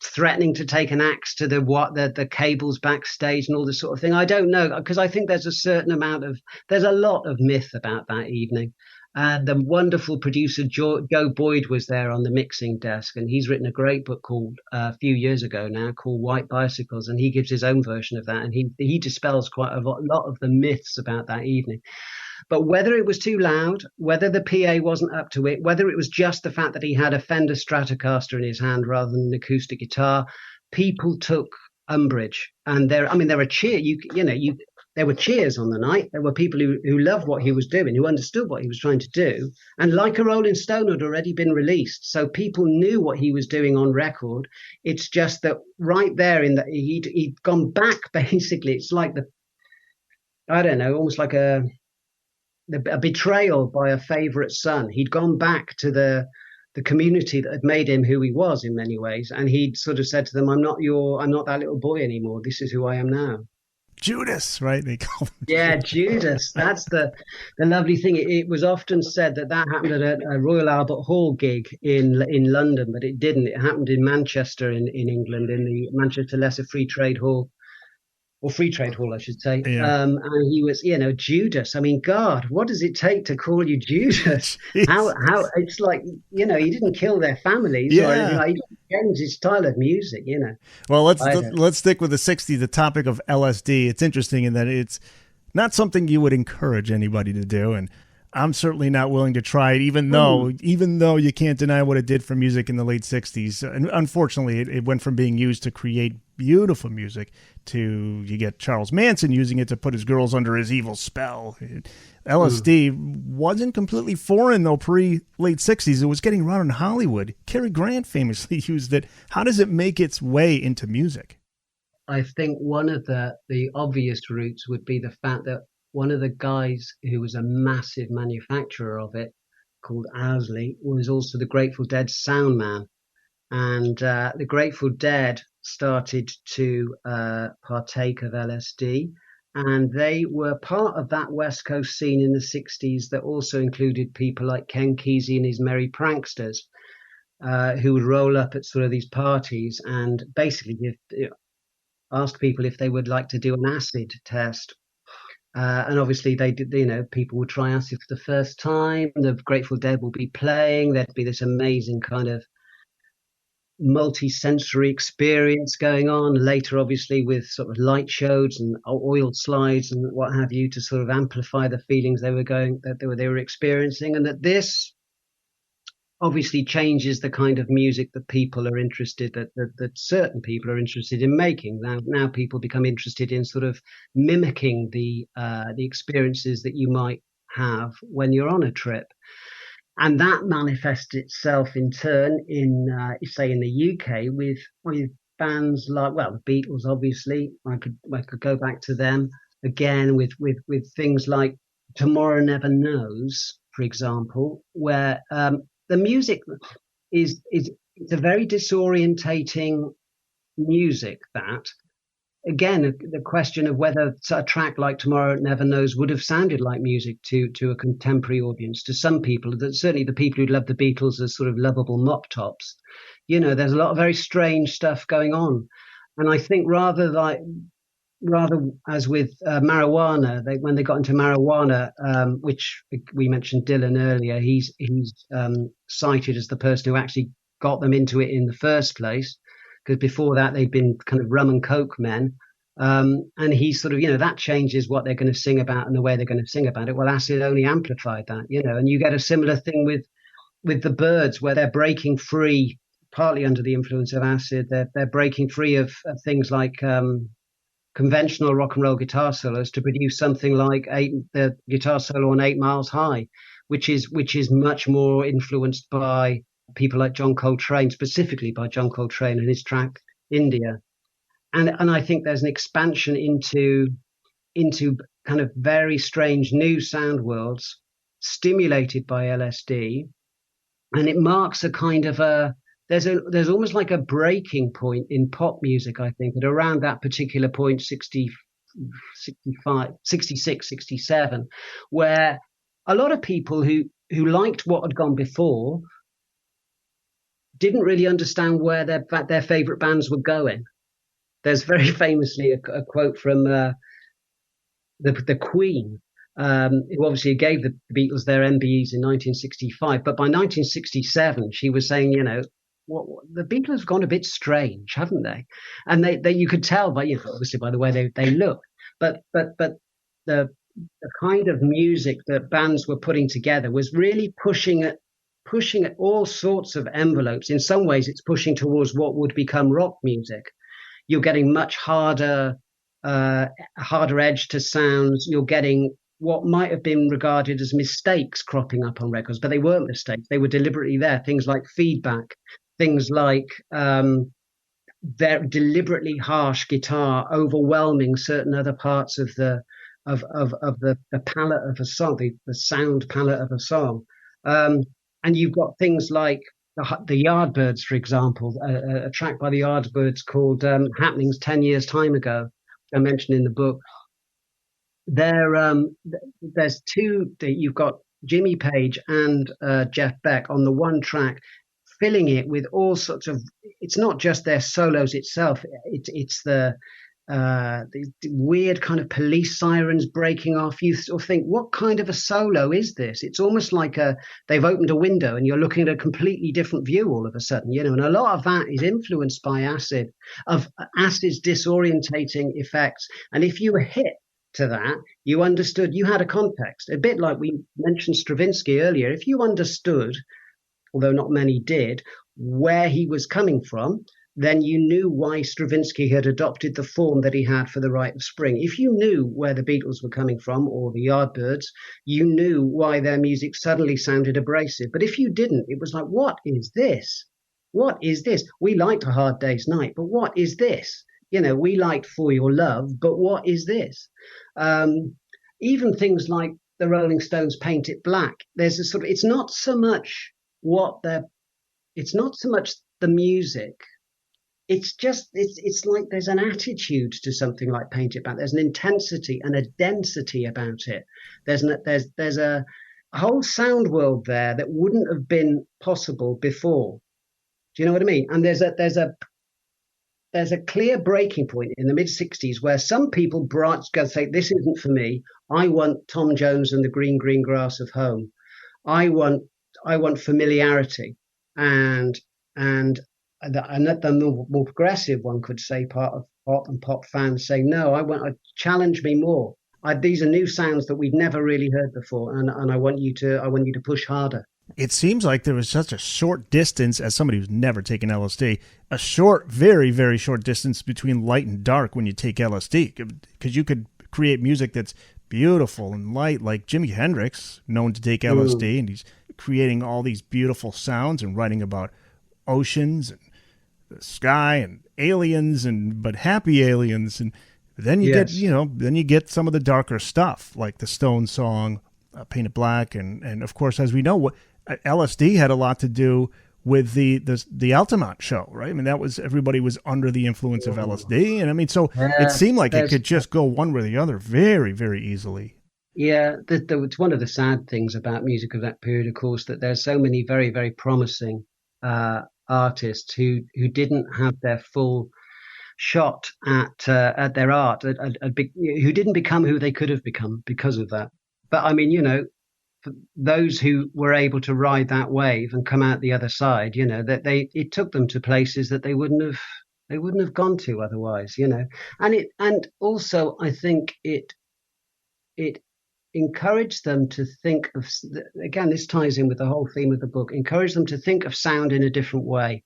S6: threatening to take an axe to the cables backstage and all this sort of thing. I don't know, because I think there's a lot of myth about that evening. And the wonderful producer Joe Boyd was there on the mixing desk, and he's written a great book called a few years ago now called White Bicycles, and he gives his own version of that, and he dispels quite a lot of the myths about that evening. But whether it was too loud, whether the PA wasn't up to it, whether it was just the fact that he had a Fender Stratocaster in his hand rather than an acoustic guitar, people took umbrage. And there were there were cheers on the night. There were people who loved what he was doing, who understood what he was trying to do. And Like a Rolling Stone had already been released, so people knew what he was doing on record. It's just that right there he'd gone back, basically. It's like almost like a betrayal by a favorite son. He'd gone back to the community that had made him who he was in many ways. And he'd sort of said to them, I'm not that little boy anymore. This is who I am now.
S5: Judas, right? They call him.
S6: Yeah, Judas. That's the lovely thing. It was often said that happened at a Royal Albert Hall gig in London, but it didn't. It happened in Manchester in England, in the Manchester Lesser Free Trade Hall. Or Free Trade Hall, I should say.
S5: Yeah.
S6: And he was, Judas. I mean, God, what does it take to call you Judas? How it's like, he didn't kill their families or anything. Like, he changed his style of music,
S5: Well, let's stick with the 60s, the topic of LSD. It's interesting in that it's not something you would encourage anybody to do, and I'm certainly not willing to try it, even though you can't deny what it did for music in the late 60s. And unfortunately, it went from being used to create beautiful music to you get Charles Manson using it to put his girls under his evil spell. LSD wasn't completely foreign, though, pre-late 60s. It was getting around in Hollywood. Cary Grant famously used it. How does it make its way into music?
S6: I think one of the obvious routes would be the fact that one of the guys who was a massive manufacturer of it, called Owsley, was also the Grateful Dead sound man. And the Grateful Dead started to partake of LSD, and they were part of that West Coast scene in the 60s that also included people like Ken Kesey and his Merry Pranksters, who would roll up at sort of these parties and basically ask people if they would like to do an acid test. And obviously they did, people would try acid for the first time. The Grateful Dead will be playing. There'd be this amazing kind of multi-sensory experience going on later, obviously, with sort of light shows and oil slides and what have you, to sort of amplify the feelings they were experiencing. And that this obviously changes the kind of music that people are interested, that certain people are interested in making. Now people become interested in sort of mimicking the experiences that you might have when you're on a trip. And that manifests itself in turn in, say, in the UK with bands like, the Beatles, obviously. I could go back to them again with things like Tomorrow Never Knows, for example, where the music is a very disorientating music that, again, the question of whether a track like Tomorrow Never Knows would have sounded like music to a contemporary audience. To some people, that certainly the people who love the Beatles as sort of lovable mop tops, there's a lot of very strange stuff going on. And I think rather as with marijuana, when they got into marijuana, which we mentioned Dylan earlier, he's cited as the person who actually got them into it in the first place, because before that they'd been kind of rum and coke men. And he's sort of, that changes what they're going to sing about and the way they're going to sing about it. Well, acid only amplified that, and you get a similar thing with the Byrds, where they're breaking free, partly under the influence of acid. They're breaking free of things like conventional rock and roll guitar solos to produce something like the guitar solo on 8 Miles High, which is much more influenced by people like John Coltrane, specifically by John Coltrane and his track India. And I think there's an expansion into kind of very strange new sound worlds stimulated by LSD. And it marks a kind of there's almost like a breaking point in pop music, I think, at around that particular point, 60, 65, 66, 67, where a lot of people who liked what had gone before didn't really understand where their favorite bands were going. There's very famously a quote from the Queen, who obviously gave the Beatles their MBEs in 1965. But by 1967, she was saying, the Beatles have gone a bit strange, haven't they? And they you could tell by, obviously by the way they look. But the the kind of music that bands were putting together was really pushing at all sorts of envelopes. In some ways, it's pushing towards what would become rock music. You're getting much harder edge to sounds. You're getting what might have been regarded as mistakes cropping up on records, but they weren't mistakes. They were deliberately there. Things like feedback, things like their deliberately harsh guitar overwhelming certain other parts of the palette of a song, the sound palette of a song. And you've got things like the Yardbirds, for example, a track by the Yardbirds called Happenings 10 Years Time Ago, I mentioned in the book. There's two that you've got Jimmy Page and Jeff Beck on the one track, filling it with all sorts of. It's not just their solos itself. It's the weird kind of police sirens breaking off. You sort of think, what kind of a solo is this? It's almost like they've opened a window and you're looking at a completely different view all of a sudden, and a lot of that is influenced by acid's disorientating effects. And if you were hit to that, you understood, you had a context, a bit like we mentioned Stravinsky earlier. If you understood, although not many did, where he was coming from, then you knew why Stravinsky had adopted the form that he had for the Rite of Spring. If you knew where the Beatles were coming from or the Yardbirds, you knew why their music suddenly sounded abrasive. But if you didn't, it was like, what is this? What is this? We liked A Hard Day's Night, but what is this? We liked For Your Love, but what is this? Even things like the Rolling Stones' Paint It Black. There's a sort of, it's not so much the music. It's like there's an attitude to something like Paint It Black. There's an intensity and a density about it. There's a whole sound world there that wouldn't have been possible before. Do you know what I mean? And there's a clear breaking point in the mid-60s where some people go say, this isn't for me. I want Tom Jones and the Green Green Grass of Home. I want familiarity. And the more progressive one could say, part of pop and pop fans say, no, I want to challenge me more. These are new sounds that we've never really heard before, and I want you to push harder.
S5: It seems like there was such a short distance, as somebody who's never taken LSD, a short, very, very short distance between light and dark when you take LSD, because you could create music that's beautiful and light, like Jimi Hendrix, known to take LSD, and he's creating all these beautiful sounds and writing about oceans and the sky and aliens, but happy aliens. And then you get some of the darker stuff, like the Stone song, Paint It Black, and of course, as we know, LSD had a lot to do with the Altamont show, right? I mean, everybody was under the influence of LSD, and I mean, so it seemed like it could just go one way or the other very, very easily.
S6: Yeah, it's one of the sad things about music of that period, of course, that there's so many very, very promising artists who didn't have their full shot at their art, who didn't become who they could have become because of that. But I mean, for those who were able to ride that wave and come out the other side, that it took them to places that they wouldn't have gone to otherwise, and also I think it encouraged them to think of, again, this ties in with the whole theme of the book, encourage them to think of sound in a different way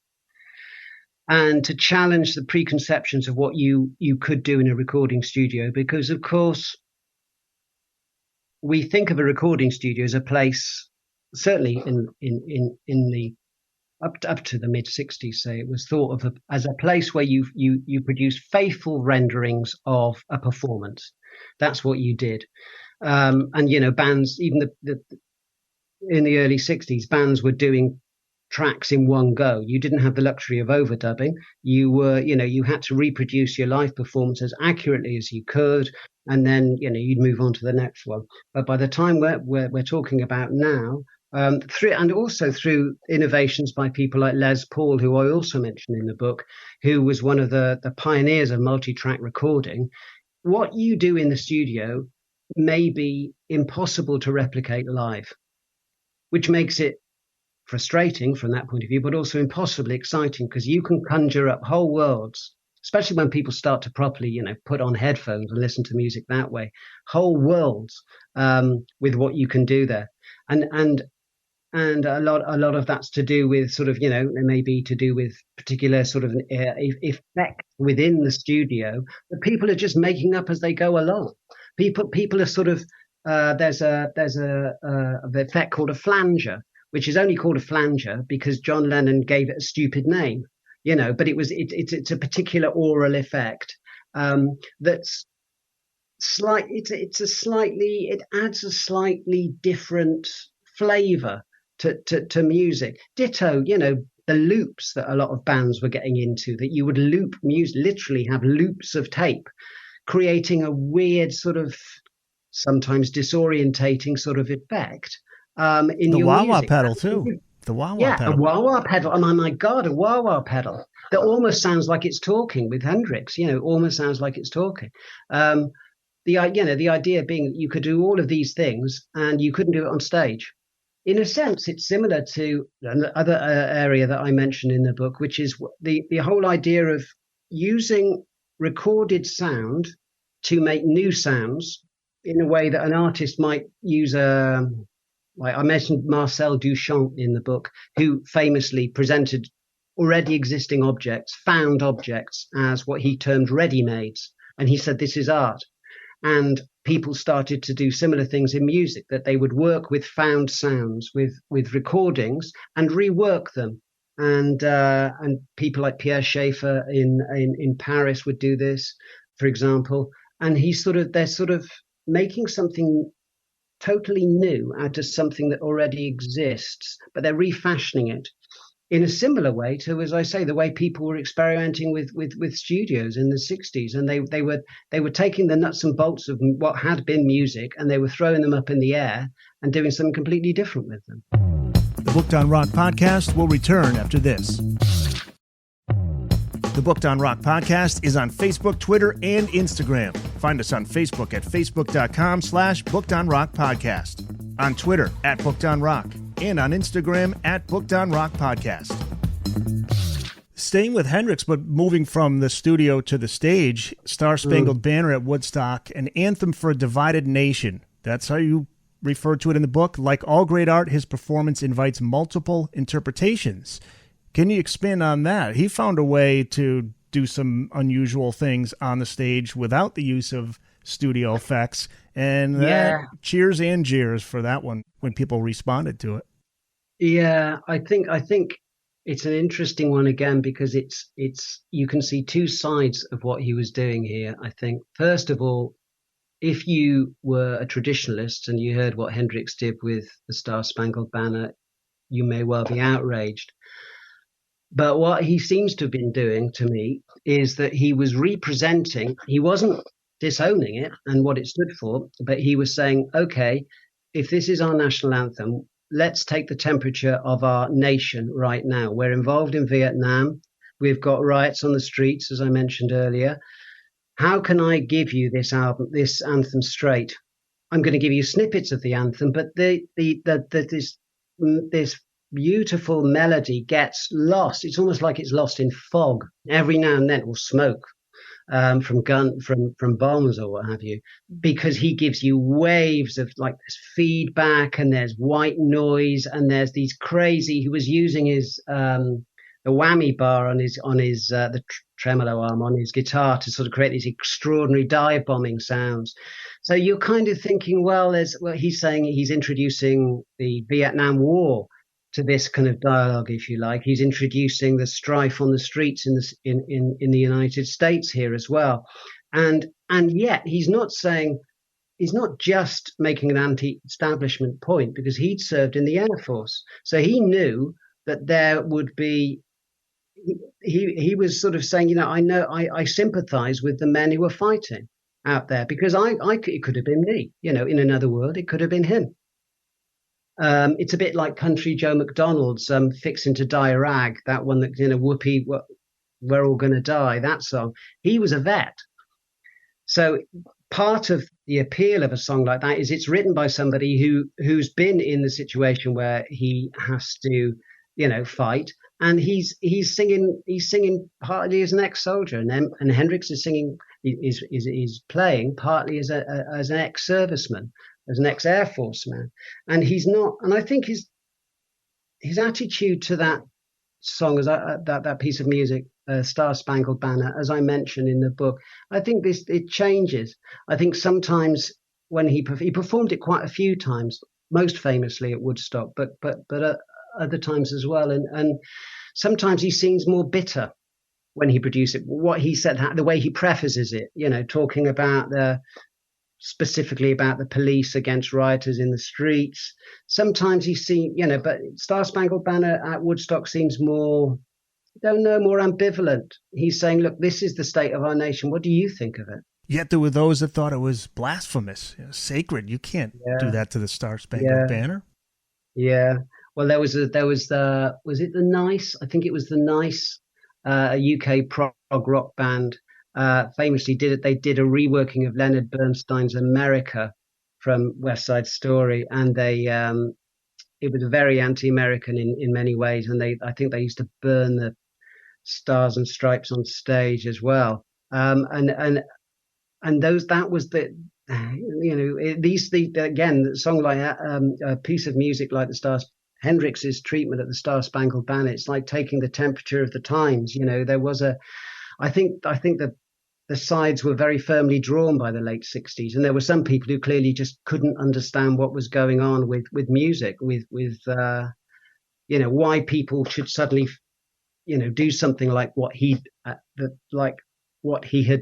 S6: and to challenge the preconceptions of what you could do in a recording studio. Because, of course, we think of a recording studio as a place, certainly in the up to the mid-60s, say, it was thought of as a place where you produce faithful renderings of a performance. That's what you did. And bands, even in the early 60s, bands were doing tracks in one go. You didn't have the luxury of overdubbing. You had to reproduce your live performance as accurately as you could, and then you'd move on to the next one. But by the time we're talking about now, through innovations by people like Les Paul, who I also mentioned in the book, who was one of the pioneers of multi-track recording, what you do in the studio may be impossible to replicate live, which makes it frustrating from that point of view, but also impossibly exciting, because you can conjure up whole worlds especially when people start to properly, put on headphones and listen to music that way. Whole worlds with what you can do there, and a lot of that's to do with sort of, it may be to do with particular sort of effect within the studio that people are just making up as they go along. People are sort of there's a effect called a flanger, which is only called a flanger because John Lennon gave it a stupid name, but it's a particular aural effect that's slight. It adds a slightly different flavor to music. Ditto, the loops that a lot of bands were getting into, that you would loop music, literally have loops of tape, creating a weird sort of sometimes disorientating sort of effect in
S5: the
S6: your
S5: wah-wah
S6: music.
S5: pedal too. The wah-wah pedal.
S6: A wah-wah pedal. Oh my God, a wah-wah pedal that almost sounds like it's talking with Hendrix. Almost sounds like it's talking. The idea being that you could do all of these things and you couldn't do it on stage. In a sense, it's similar to another area that I mentioned in the book, which is the whole idea of using recorded sound to make new sounds in a way that an artist might use like I mentioned Marcel Duchamp in the book, who famously presented already existing objects, found objects, as what he termed ready-mades. And he said, this is art. And people started to do similar things in music, that they would work with found sounds, with recordings, and rework them. And people like Pierre Schaeffer in Paris would do this, for example. And they're sort of making something totally new out of something that already exists, but they're refashioning it in a similar way to, as I say, the way people were experimenting with studios in the 60s. And they were taking the nuts and bolts of what had been music and they were throwing them up in the air and doing something completely different with them.
S5: The Booked on Rock podcast will return after this. The Booked on Rock podcast is on Facebook, Twitter, and Instagram. Find us on Facebook at facebook.com/bookedonrockpodcast, on Twitter at bookedonrock, and on Instagram at bookedonrockpodcast. Staying with Hendrix, but moving from the studio to the stage, Star Spangled Banner at Woodstock, an anthem for a divided nation. That's how you refer to it in the book. Like all great art, his performance invites multiple interpretations. Can you expand on that? He found a way to do some unusual things on the stage without the use of studio effects, and cheers and jeers for that one when people responded to it.
S6: Yeah, I think it's an interesting one again because it's you can see two sides of what he was doing here. I think first of all, if you were a traditionalist and you heard what Hendrix did with the Star Spangled Banner, you may well be outraged. But what he seems to have been doing to me is that he was representing, he wasn't disowning it and what it stood for, but he was saying, okay, if this is our national anthem, let's take the temperature of our nation right now. We're involved in Vietnam. We've got riots on the streets, as I mentioned earlier. How can I give you this anthem straight? I'm going to give you snippets of the anthem, but this beautiful melody gets lost. It's almost like it's lost in fog. Every now and then, or smoke from bombs or what have you, because he gives you waves of like this feedback, and there's white noise, and there's these crazy. He was using his the whammy bar on his the tremolo arm on his guitar to sort of create these extraordinary dive bombing sounds. So you're kind of thinking, well, he's saying he's introducing the Vietnam War to this kind of dialogue, if you like. He's introducing the strife on the streets in the United States here as well, and yet he's not just making an anti-establishment point, because he'd served in the Air Force, so he knew that there would be. He was sort of saying, I sympathize with the men who are fighting out there, because it could have been me, in another world, it could have been him. It's a bit like Country Joe McDonald's Fixin' to Die a Rag, that one that, Whoopee, We're All Gonna Die, that song. He was a vet. So part of the appeal of a song like that is it's written by somebody who's been in the situation where he has to, fight. And he's singing partly as an ex-soldier, and Hendrix is singing is playing partly as an ex-serviceman, as an ex-Air Force man. And he's not. And I think his attitude to that song, that piece of music, Star Spangled Banner, as I mentioned in the book, I think it changes. I think sometimes when he performed it quite a few times, most famously at Woodstock, but other times as well, and sometimes he seems more bitter when he produced it. What he said, the way he prefaces it, talking about specifically about the police against rioters in the streets. Sometimes he seems, but Star Spangled Banner at Woodstock seems more ambivalent. He's saying, look, this is the state of our nation. What do you think of it?
S5: Yet there were those that thought it was blasphemous, sacred. You can't do that to the Star Spangled Banner.
S6: Yeah. Well, was it the Nice? I think it was the Nice, a UK prog rock band. Famously they did a reworking of Leonard Bernstein's America from West Side Story, and it was very anti-American in many ways, and I think they used to burn the stars and stripes on stage as well. And that was the again, the song like a piece of music like the Stars. Hendrix's treatment of the Star Spangled Banner, it's like taking the temperature of the times. There was I think the sides were very firmly drawn by the late 60s, and there were some people who clearly just couldn't understand what was going on with music, with why people should suddenly do something like what he had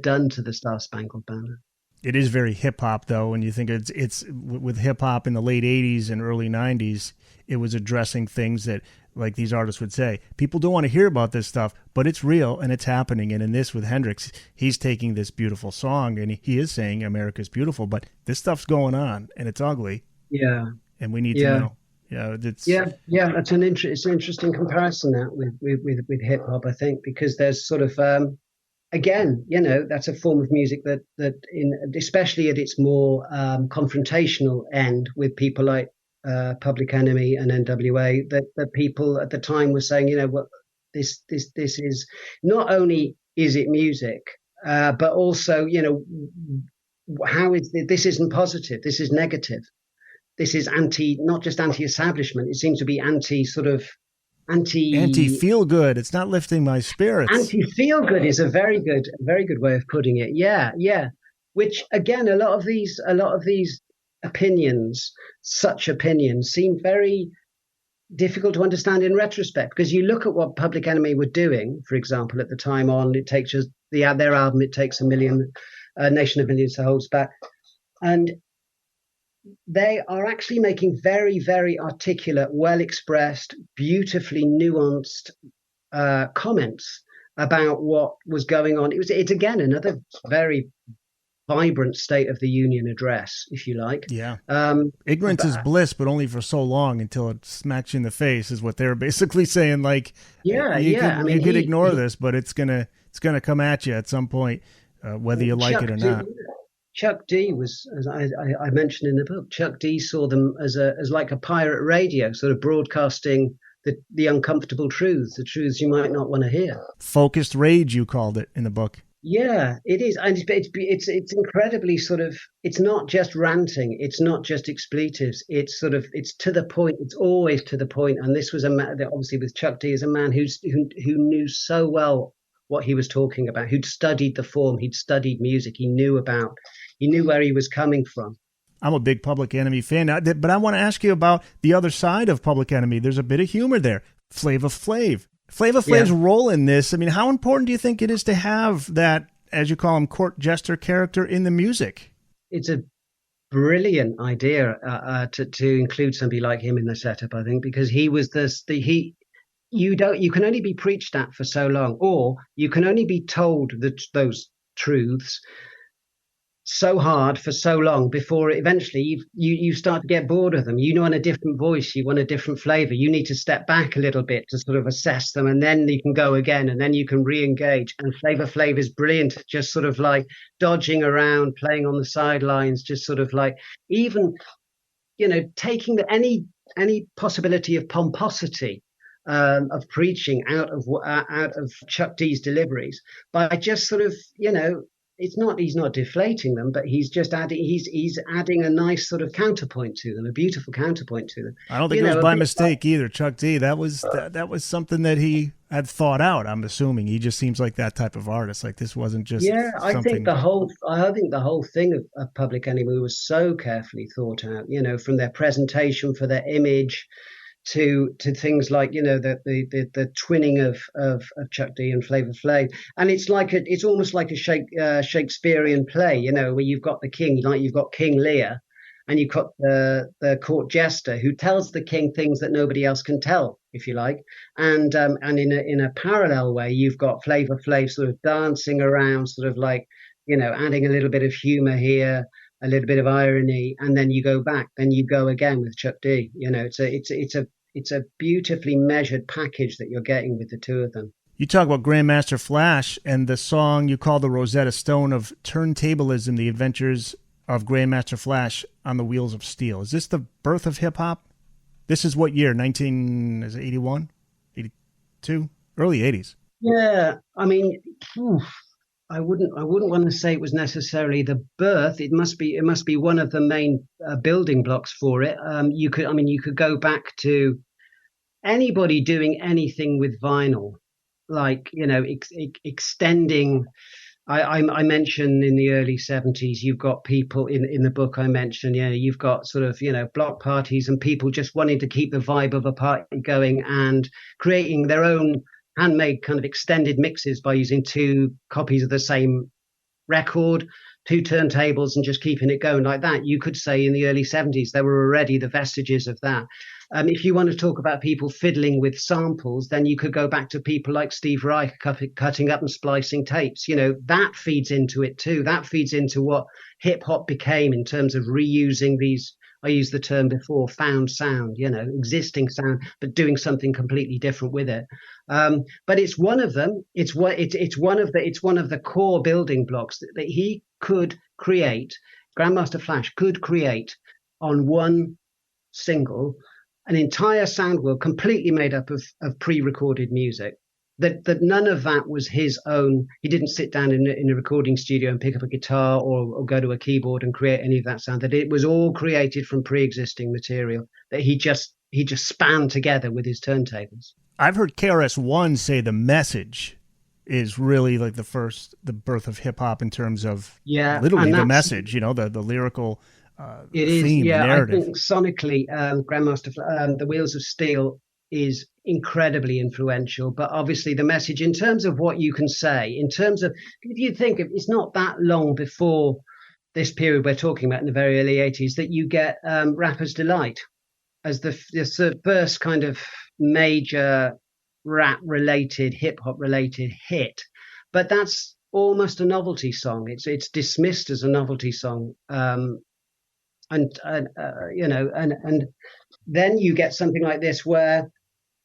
S6: done to the Star Spangled Banner.
S5: It is very hip hop, though, and you think it's with hip hop in the late 80s and early 90s, it was addressing things that, like these artists would say, people don't want to hear about this stuff, but it's real and it's happening. And in this with Hendrix, he's taking this beautiful song and he is saying America's beautiful, but this stuff's going on and it's ugly.
S6: Yeah.
S5: And we need to know. It's an interesting comparison that with hip hop, I think, because there's sort of again, that's a form of music that especially at its more confrontational end with people like Public Enemy and NWA, that people at the time were saying, this is not only is it music, but also, how is this isn't positive, this is negative, this is not just anti-establishment, it seems to be anti-feel good. It's not lifting my spirits.
S6: Anti-feel good is a very good way of putting it. Yeah. Which again, a lot of these such opinions seem very difficult to understand in retrospect, because you look at what Public Enemy were doing, for example, at the time on It Takes Us, their album It Takes a Million, Nation of Millions to Holds Back, and they are actually making very, very articulate, well-expressed, beautifully nuanced comments about what was going on. It's again another very vibrant State of the Union address, if you like.
S5: Yeah. Ignorance is bliss, but only for so long until it smacks you in the face, is what they're basically saying. Like, you could ignore this, but it's gonna come at you at some point, whether you like it or not.
S6: Chuck D was, as I mentioned in the book, Chuck D saw them as like a pirate radio, sort of broadcasting the uncomfortable truths, the truths you might not want to hear.
S5: Focused rage, you called it in the book.
S6: Yeah, it is, and it's incredibly sort of. It's not just ranting. It's not just expletives. It's to the point. It's always to the point. And this was a man, obviously, with Chuck D, as a man who knew so well what he was talking about. Who'd studied the form. He'd studied music. He knew where he was coming from.
S5: I'm a big Public Enemy fan, but I want to ask you about the other side of Public Enemy. There's a bit of humor there. Flava Flav's role in this. I mean, how important do you think it is to have that, as you call him, court jester character in the music?
S6: It's a brilliant idea to include somebody like him in the setup, I think, because he was you can only be preached at for so long, or you can only be told those truths so hard for so long before eventually you start to get bored of them. You want a different voice, you want a different flavor, you need to step back a little bit to sort of assess them, and then you can go again, and then you can re-engage. And Flava Flav is brilliant, just sort of like dodging around, playing on the sidelines, just sort of like even taking any possibility of pomposity of preaching out of Chuck D's deliveries by just sort of, he's not deflating them, but he's just adding a nice sort of counterpoint to them, a beautiful counterpoint to them.
S5: I don't think it was by mistake either, Chuck D. That was something that he had thought out. I'm assuming he just seems like that type of artist. Like this wasn't just
S6: I think the whole thing of Public Enemy was so carefully thought out. From their presentation, for their image, to things like the twinning of Chuck D and Flavor Flav, and it's almost like a Shakespearean play, where you've got the king, like you've got King Lear, and you've got the court jester who tells the king things that nobody else can tell, if you like, and in a parallel way, you've got Flavor Flav sort of dancing around, sort of like adding a little bit of humor here, a little bit of irony, and then you go back, then you go again with Chuck D. It's a beautifully measured package that you're getting with the two of them.
S5: You talk about Grandmaster Flash and the song you call the Rosetta Stone of turntablism, the adventures of Grandmaster Flash on the Wheels of Steel. Is this the birth of hip hop? This is what year? 81? 82? Early 80s.
S6: Yeah, I mean, I wouldn't want to say it was necessarily the birth. It must be one of the main building blocks for it. You could go back to anybody doing anything with vinyl, like extending. I mentioned in the early 70s, you've got people in the book I mentioned, you've got sort of, block parties and people just wanting to keep the vibe of a party going and creating their own handmade kind of extended mixes by using two copies of the same record, two turntables, and just keeping it going like that. You could say in the early 70s, there were already the vestiges of that. If you want to talk about people fiddling with samples, then you could go back to people like Steve Reich cutting up and splicing tapes. That feeds into it too. That feeds into what hip hop became in terms of reusing these. I used the term before, found sound, existing sound, but doing something completely different with it. But it's one of them. It's one of the core building blocks that he could create. Grandmaster Flash could create on one single an entire sound world completely made up of pre-recorded music. That none of that was his own. He didn't sit down in a recording studio and pick up a guitar or go to a keyboard and create any of that sound. That it was all created from pre-existing material that he just span together with his turntables.
S5: I've heard KRS-One say the message is really like the birth of hip hop in terms of literally the message. The lyrical.
S6: It is,
S5: theme, narrative.
S6: I think sonically, Grandmaster, the Wheels of Steel is incredibly influential, but obviously the message in terms of what you can say, in terms of, if you think of, it's not that long before this period we're talking about in the very early 80s that you get Rapper's Delight as the first kind of major rap related, hip hop related hit. But that's almost a novelty song. It's dismissed as a novelty song. And then you get something like this where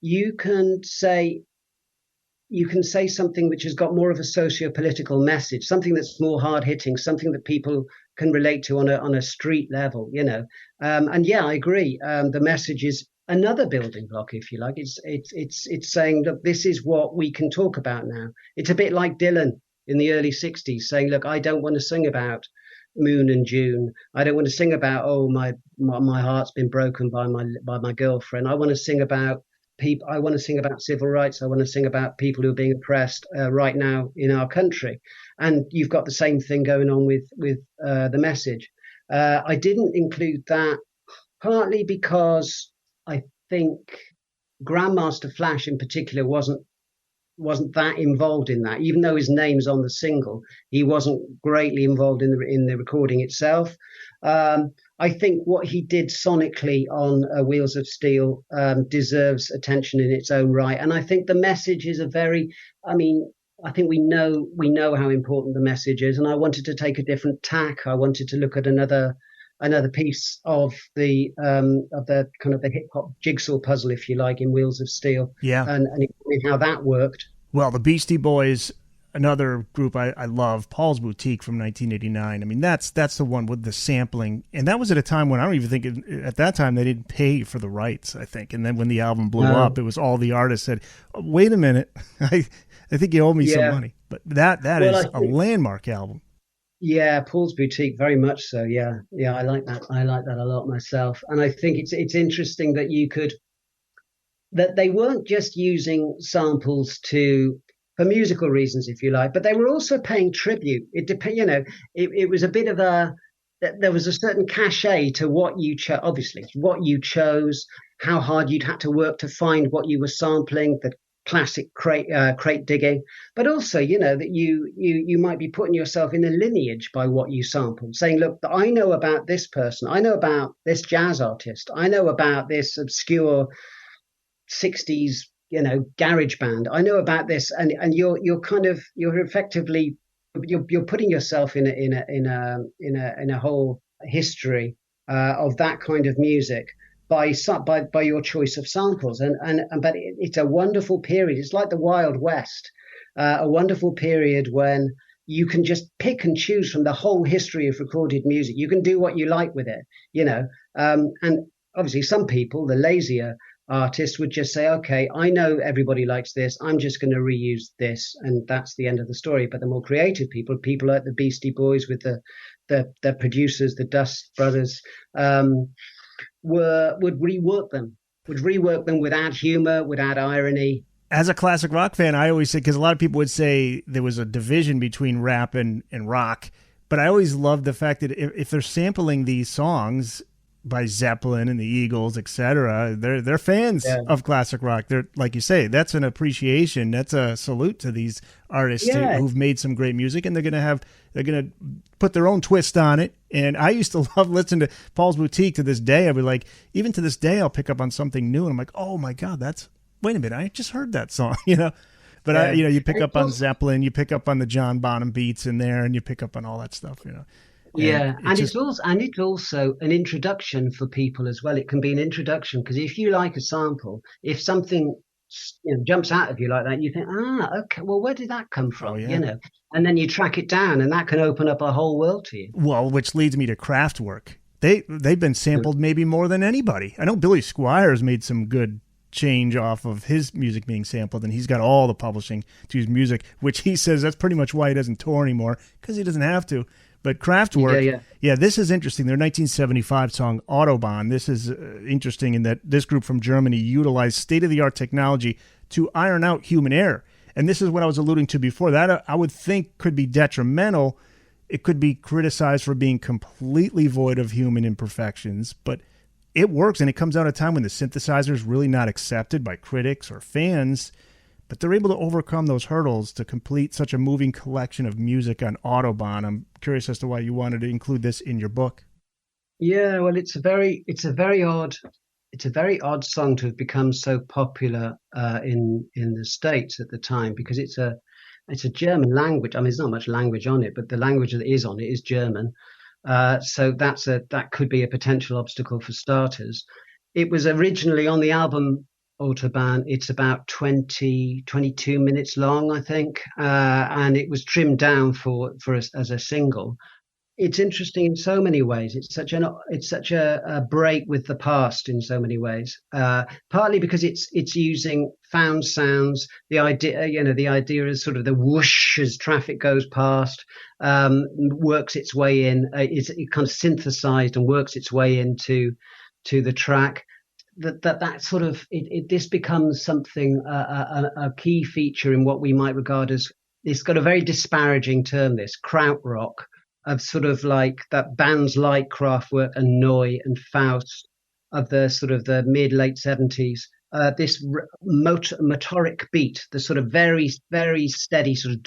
S6: you can say something which has got more of a socio-political message, something that's more hard-hitting, something that people can relate to on a street level, and I agree. The message is another building block, if you like. It's saying, look, this is what we can talk about now. It's a bit like Dylan in the early 60s saying, look, I don't want to sing about Moon and June. I don't want to sing about, my heart's been broken by my girlfriend. I want to sing about people. I want to sing about civil rights. I want to sing about people who are being oppressed right now in our country. And you've got the same thing going on with the message. I didn't include that partly because I think Grandmaster Flash in particular wasn't that involved in that. Even though his name's on the single, he wasn't greatly involved in the recording itself. I think what he did sonically on Wheels of Steel deserves attention in its own right. And I think the message is I think we know how important the message is. And I wanted to take a different tack. I wanted to look at another piece of the kind of the hip hop jigsaw puzzle, if you like, in Wheels of Steel.
S5: Yeah.
S6: And how that worked.
S5: Well, the Beastie Boys another group I love, Paul's Boutique from 1989. I mean, that's the one with the sampling. And that was at a time when I don't even think at that time they didn't pay for the rights, I think. And then when the album blew up, it was all the artists said, oh, wait a minute, I think you owe me some money. But that is a landmark album.
S6: Yeah, Paul's Boutique, very much so. Yeah, I like that. I like that a lot myself. And I think it's interesting that they weren't just using samples for musical reasons, if you like, but they were also paying tribute. It was a bit of there was a certain cachet to what you chose, obviously, what you chose, how hard you'd had to work to find what you were sampling, the classic crate digging, but also, that you might be putting yourself in a lineage by what you sampled, saying, look, I know about this person, I know about this jazz artist, I know about this obscure 60s garage band, I know about this, and you're effectively you're putting yourself in a whole history of that kind of music by your choice of samples, but it's a wonderful period. It's like the Wild West, a wonderful period when you can just pick and choose from the whole history of recorded music. You can do what you like with it, and obviously some people, the lazier artists, would just say, okay, I know everybody likes this, I'm just going to reuse this, and that's the end of the story. But the more creative people like the Beastie Boys with the producers, the Dust Brothers, would rework them without humor, without irony.
S5: As a classic rock fan, I always say, because a lot of people would say there was a division between rap and rock, but I always loved the fact that if they're sampling these songs by Zeppelin and the Eagles, etc., they're fans of classic rock. They're, like you say, that's an appreciation. That's a salute to these artists who've made some great music, and they're gonna put their own twist on it. And I used to love listening to Paul's Boutique to this day. I'd be like, even to this day, I'll pick up on something new, and I'm like, oh my God, wait a minute, I just heard that song, But you pick up on Zeppelin, you pick up on the John Bonham beats in there, and you pick up on all that stuff,
S6: And it's also an introduction for people as well. It can be an introduction, because if you like a sample, if something jumps out of you like that, you think, okay, well, where did that come from? And then you track it down, and that can open up a whole world to you.
S5: Well, which leads me to Kraftwerk. They've been sampled maybe more than anybody. I know Billy Squires made some good change off of his music being sampled, and he's got all the publishing to his music, which he says that's pretty much why he doesn't tour anymore, because he doesn't have to. But Kraftwerk, this is interesting. Their 1975 song Autobahn. This is interesting in that this group from Germany utilized state-of-the-art technology to iron out human error. And this is what I was alluding to before. That I would think could be detrimental. It could be criticized for being completely void of human imperfections, but it works, and it comes out at a time when the synthesizer is really not accepted by critics or fans. But they're able to overcome those hurdles to complete such a moving collection of music on Autobahn. I'm curious as to why you wanted to include this in your book. Yeah,
S6: well, it's a very odd song to have become so popular in the States at the time, because it's a German language. I mean, there's not much language on it, but the language that is on it is German. So that could be a potential obstacle for starters. It was originally on the album Autobahn. It's about 22 minutes long, I think, and it was trimmed down for us as a single. It's interesting in so many ways. It's such a break with the past in so many ways. Partly because it's using found sounds. The idea is sort of the whoosh as traffic goes past, works its way in. It kind of synthesized and works its way into the track. That sort of this becomes something a key feature in what we might regard as, it's got a very disparaging term, this krautrock, of sort of like that bands like Kraftwerk and Neu and Faust of the sort of the mid-late 70s. This motoric beat, the sort of very, very steady sort of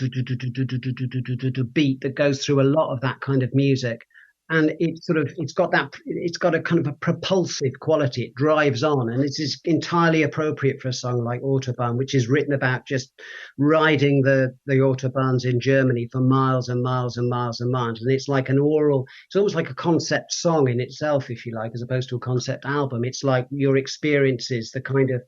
S6: beat that goes through a lot of that kind of music. And it's got a kind of a propulsive quality. It drives on, and it is entirely appropriate for a song like Autobahn, which is written about just riding the Autobahns in Germany for miles and miles and miles and miles. And it's like it's almost like a concept song in itself, if you like, as opposed to a concept album. It's like your experiences, the kind of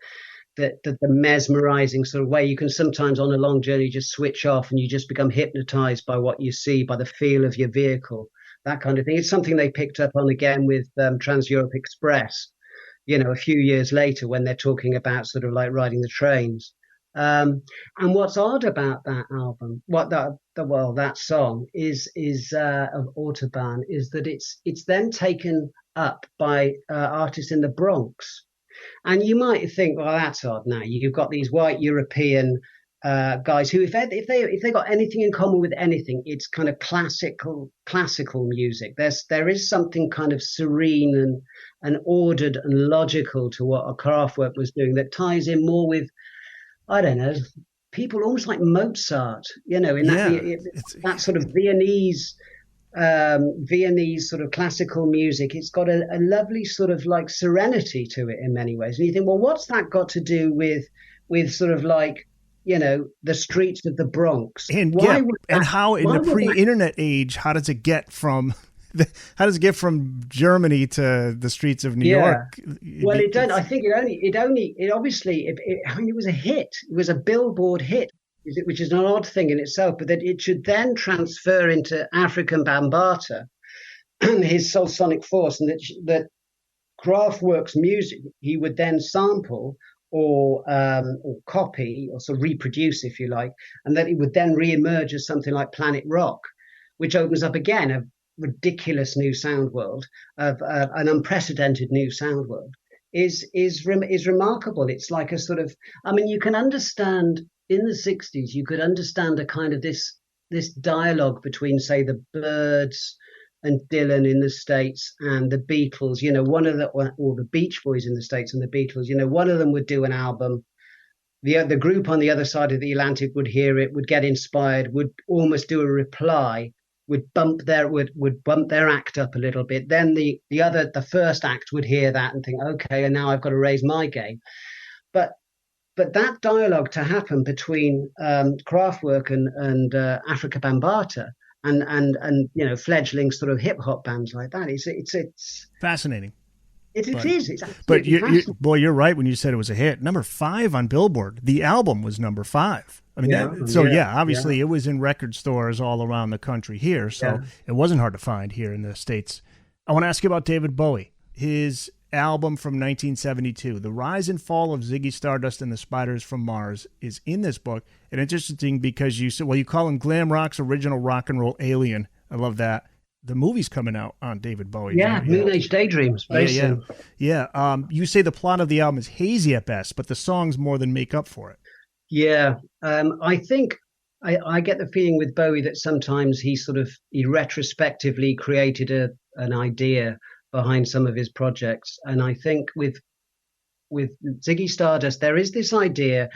S6: the mesmerizing sort of way. You can sometimes on a long journey just switch off and you just become hypnotized by what you see, by the feel of your vehicle, that kind of thing. It's something they picked up on again with Trans-Europe Express, a few years later when they're talking about sort of like riding the trains. And what's odd about that album, that song is of Autobahn, is that it's then taken up by artists in the Bronx. And you might think, well, that's odd. Now you've got these white European guys who, if they got anything in common with anything, it's kind of classical music. There is something kind of serene and ordered and logical to what a Kraftwerk was doing that ties in more with, I don't know, people almost like Mozart, that sort of Viennese sort of classical music. It's got a lovely sort of like serenity to it in many ways. And you think, well, what's that got to do with sort of like, the streets of the Bronx?
S5: And how in the pre-internet age, how does it get from Germany to the streets of New York?
S6: Well, I think it was a hit. It was a Billboard hit, which is an odd thing in itself, but that it should then transfer into African Bambaataa and his soul sonic force, and that Kraftwerk's music he would then sample or copy or sort of reproduce, if you like, and that it would then re-emerge as something like Planet Rock, which opens up again a ridiculous new sound world, of an unprecedented new sound world, is remarkable. It's like a sort of, you can understand in the 60s, you could understand a kind of this dialogue between, say, the Byrds and Dylan in the States and the Beatles, or the Beach Boys in the States and the Beatles. One of them would do an album. The group on the other side of the Atlantic would hear it, would get inspired, would almost do a reply, would bump their act up a little bit. Then the first act would hear that and think, okay, and now I've got to raise my game. But that dialogue to happen between Kraftwerk and Afrika Bambaataa and fledgling sort of hip hop bands like that, it's
S5: fascinating.
S6: It is.
S5: But you're right when you said it was a hit. Number 5 on Billboard. The album was number 5. Obviously it was in record stores all around the country here, so it wasn't hard to find here in the States. I want to ask you about David Bowie. His album from 1972, The Rise and Fall of Ziggy Stardust and the Spiders from Mars, is in this book. And it's interesting because you call him glam rock's original rock and roll alien. I love that. The movie's coming out on David Bowie.
S6: Yeah, Moon Age Daydreams.
S5: Yeah. You say the plot of the album is hazy at best, but the songs more than make up for it.
S6: Yeah. I think I get the feeling with Bowie that sometimes he retrospectively created an idea behind some of his projects. And I think with Ziggy Stardust, there is this idea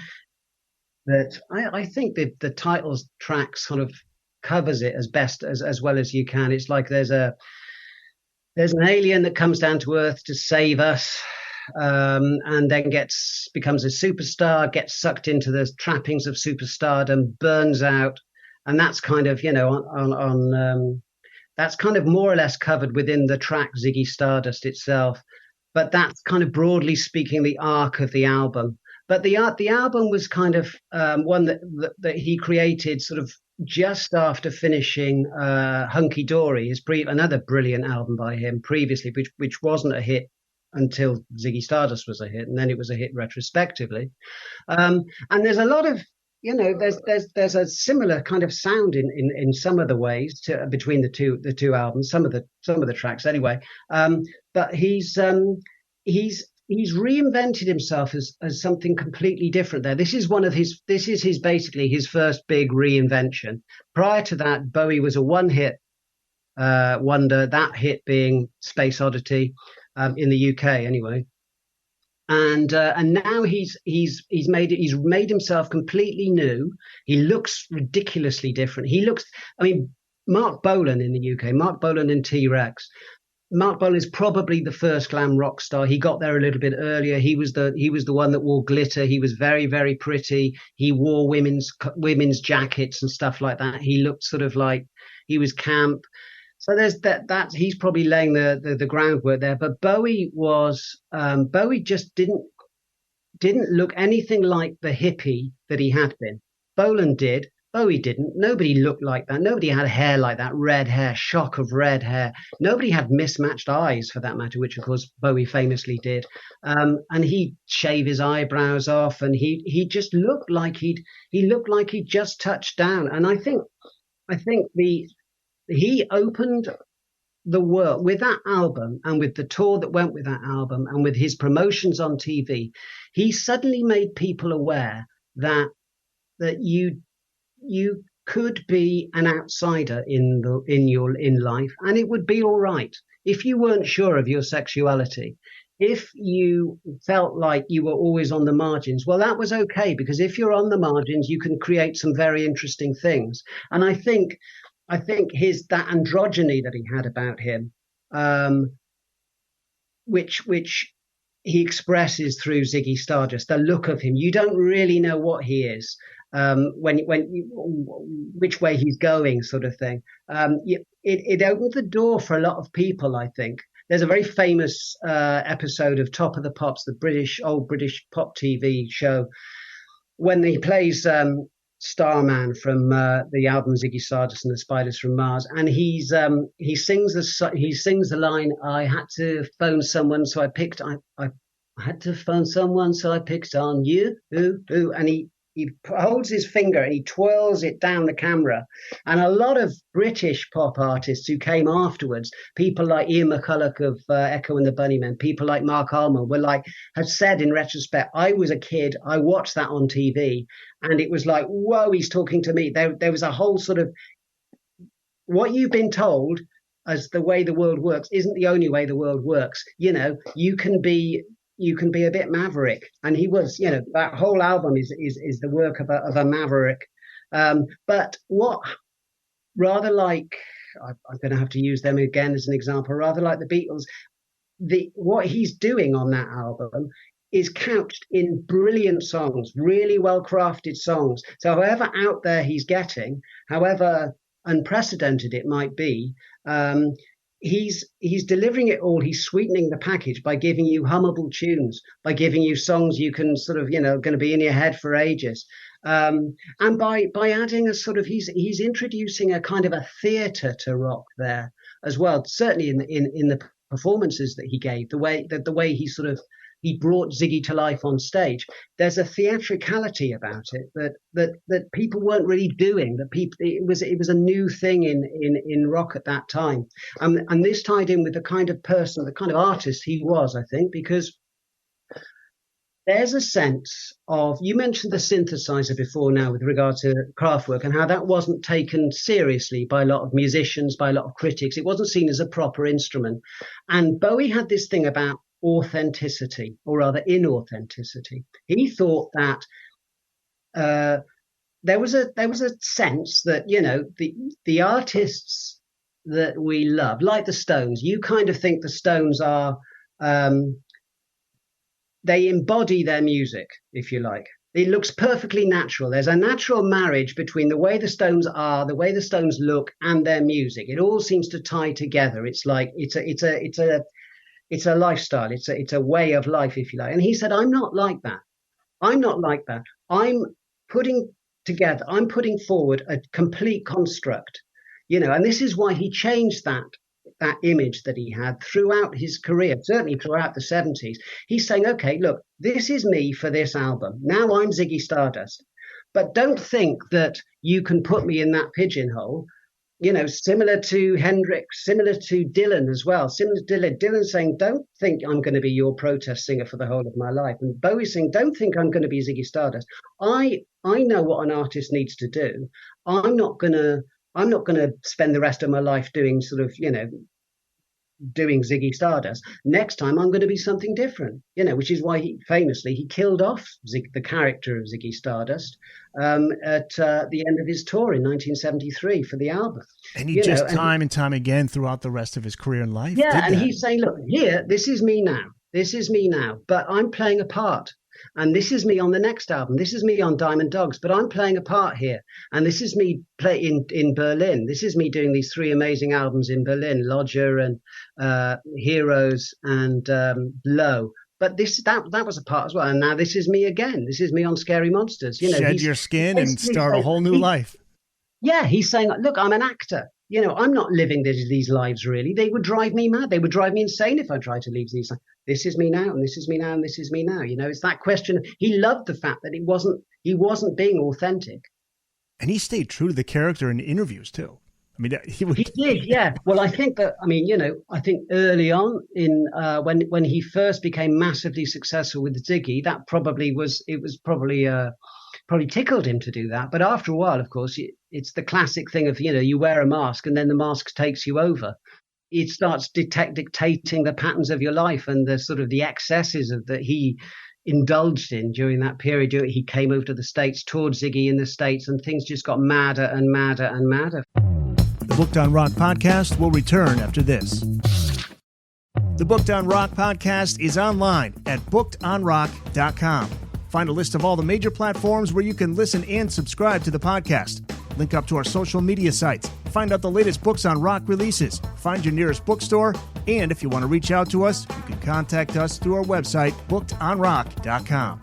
S6: that I think the titles track sort of covers it as well as you can. It's like there's an alien that comes down to Earth to save us, and then becomes a superstar, gets sucked into the trappings of superstardom, burns out, and that's kind of that's kind of more or less covered within the track Ziggy Stardust itself. But that's kind of broadly speaking the arc of the album. But the album was kind of one that he created sort of just after finishing Hunky Dory, another brilliant album by him previously, which wasn't a hit until Ziggy Stardust was a hit, and then it was a hit retrospectively. And there's a lot of there's a similar kind of sound in some of the ways between the two albums, some of the tracks anyway. But he's reinvented himself as something completely different there. This is basically his first big reinvention. Prior to that, Bowie was a one-hit wonder, that hit being Space Oddity in the UK anyway. And now he's made himself completely new. He looks ridiculously different. Mark Bolan in the UK, Mark Bolan and T-Rex. Mark Bolan is probably the first glam rock star. He got there a little bit earlier. He was the one that wore glitter. He was very, very pretty. He wore women's jackets and stuff like that. He looked sort of like he was camp. So there's that he's probably laying the groundwork there. But Bowie just didn't didn't look anything like the hippie that he had been. Bolan did. Bowie didn't. Nobody looked like that. Nobody had hair like that, red hair, shock of red hair. Nobody had mismatched eyes, for that matter, which of course Bowie famously did. And he'd shave his eyebrows off, and he just looked like he'd just touched down. And I think he opened the world with that album, and with the tour that went with that album, and with his promotions on TV. He suddenly made people aware that you could be an outsider in life, and it would be all right if you weren't sure of your sexuality. If you felt like you were always on the margins, well, that was okay, because if you're on the margins, you can create some very interesting things. And I think that androgyny that he had about him, which he expresses through Ziggy Stardust, the look of him, you don't really know what he is. Which way he's going, sort of thing. It opened the door for a lot of people, I think. There's a very famous episode of Top of the Pops, the old British pop TV show, when he plays Starman from the album Ziggy Stardust and the Spiders from Mars, and he sings the line, "I had to phone someone, so I picked on you," and he holds his finger and he twirls it down the camera. And a lot of British pop artists who came afterwards, people like Ian McCulloch of Echo and the Bunnymen, people like Mark Almond, have said in retrospect, I was a kid, I watched that on TV, and it was like, whoa, he's talking to me. There was a whole sort of, what you've been told as the way the world works isn't the only way the world works. You know, you can be a bit maverick, and he was, that whole album is the work of a maverick. But what, rather like, I'm going to have to use them again as an example, rather like the Beatles, what he's doing on that album is couched in brilliant songs, really well crafted songs. So however out there he's getting, however unprecedented it might be, he's delivering it all. He's sweetening the package by giving you hummable tunes, by giving you songs you can sort of, going to be in your head for ages. And by adding a sort of, he's introducing a kind of a theatre to rock there as well. Certainly in the performances that he gave, the way he brought Ziggy to life on stage. There's a theatricality about it that people weren't really doing. It was a new thing in rock at that time, and this tied in with the kind of person, the kind of artist he was, I think, because there's a sense of, you mentioned the synthesizer before now with regard to Kraftwerk and how that wasn't taken seriously by a lot of musicians, by a lot of critics. It wasn't seen as a proper instrument, and Bowie had this thing about authenticity, or rather inauthenticity. He thought that there was a sense that the artists that we love, like the Stones, you kind of think the Stones are they embody their music, if you like. It looks perfectly natural. There's a natural marriage between the way the Stones are, the way the Stones look, and their music. It all seems to tie together. It's like it's a lifestyle. It's a way of life, if you like. And he said, I'm not like that. I'm putting forward a complete construct, and this is why he changed that image that he had throughout his career, certainly throughout the 70s. He's saying, okay, look, this is me for this album. Now I'm Ziggy Stardust. But don't think that you can put me in that pigeonhole. Similar to Hendrix, similar to Dylan as well. Similar to Dylan saying, don't think I'm going to be your protest singer for the whole of my life. And Bowie saying, don't think I'm going to be Ziggy Stardust. I know what an artist needs to do. I'm not going to spend the rest of my life doing doing Ziggy Stardust. Next time I'm going to be something different, which is why he famously killed off the character of Ziggy Stardust at the end of his tour in 1973 for the album.
S5: And he time and time again throughout the rest of his career and life.
S6: Yeah, and he's saying, look, here, this is me now, but I'm playing a part. And this is me on the next album. This is me on Diamond Dogs, but I'm playing a part here. And this is me in Berlin. This is me doing these three amazing albums in Berlin, Lodger and Heroes and Blow. But that was a part as well. And now this is me again. This is me on Scary Monsters.
S5: Shed your skin and start a whole new life.
S6: Yeah, he's saying, look, I'm an actor. I'm not living these lives really. They would drive me mad. They would drive me insane if I tried to leave these. This is me now, and this is me now, and this is me now. It's that question. He loved the fact that he wasn't being authentic.
S5: And he stayed true to the character in interviews too. I mean, he
S6: did, yeah. Well, I think that, I think early on when he first became massively successful with Ziggy, that probably tickled him to do that. But after a while, of course, it's the classic thing of, you wear a mask and then the mask takes you over. It starts dictating the patterns of your life and the sort of the excesses that he indulged in during that period. He came over to the States, toured Ziggy in the States, and things just got madder and madder and madder.
S5: The Booked on Rock podcast will return after this. The Booked on Rock podcast is online at bookedonrock.com. Find a list of all the major platforms where you can listen and subscribe to the podcast. Link up to our social media sites. Find out the latest Books on Rock releases. Find your nearest bookstore. And if you want to reach out to us, you can contact us through our website, bookedonrock.com.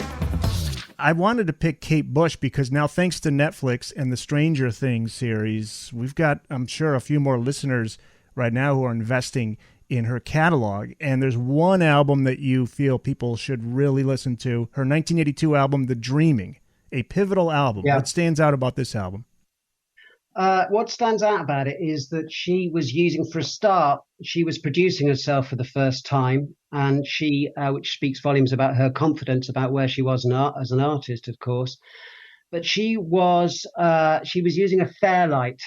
S5: I wanted to pick Kate Bush because now, thanks to Netflix and the Stranger Things series, we've got, I'm sure, a few more listeners right now who are investing in her catalog. And there's one album that you feel people should really listen to, her 1982 album, The Dreaming, a pivotal album. Yeah. What stands out about this album?
S6: What stands out about it is that she was using, for a start, she was producing herself for the first time, and which speaks volumes about her confidence about where she was as an artist, of course. But she was using a Fairlight,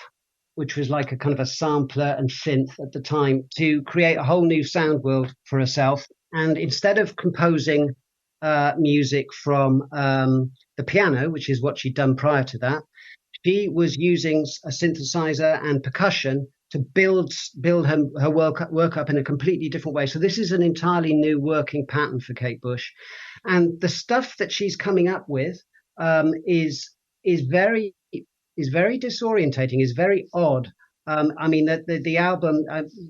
S6: which was like a kind of a sampler and synth at the time, to create a whole new sound world for herself. And instead of composing music from the piano, which is what she'd done prior to that, she was using a synthesizer and percussion to build her work up in a completely different way. So this is an entirely new working pattern for Kate Bush. And the stuff that she's coming up with is very disorientating, is very odd. The album,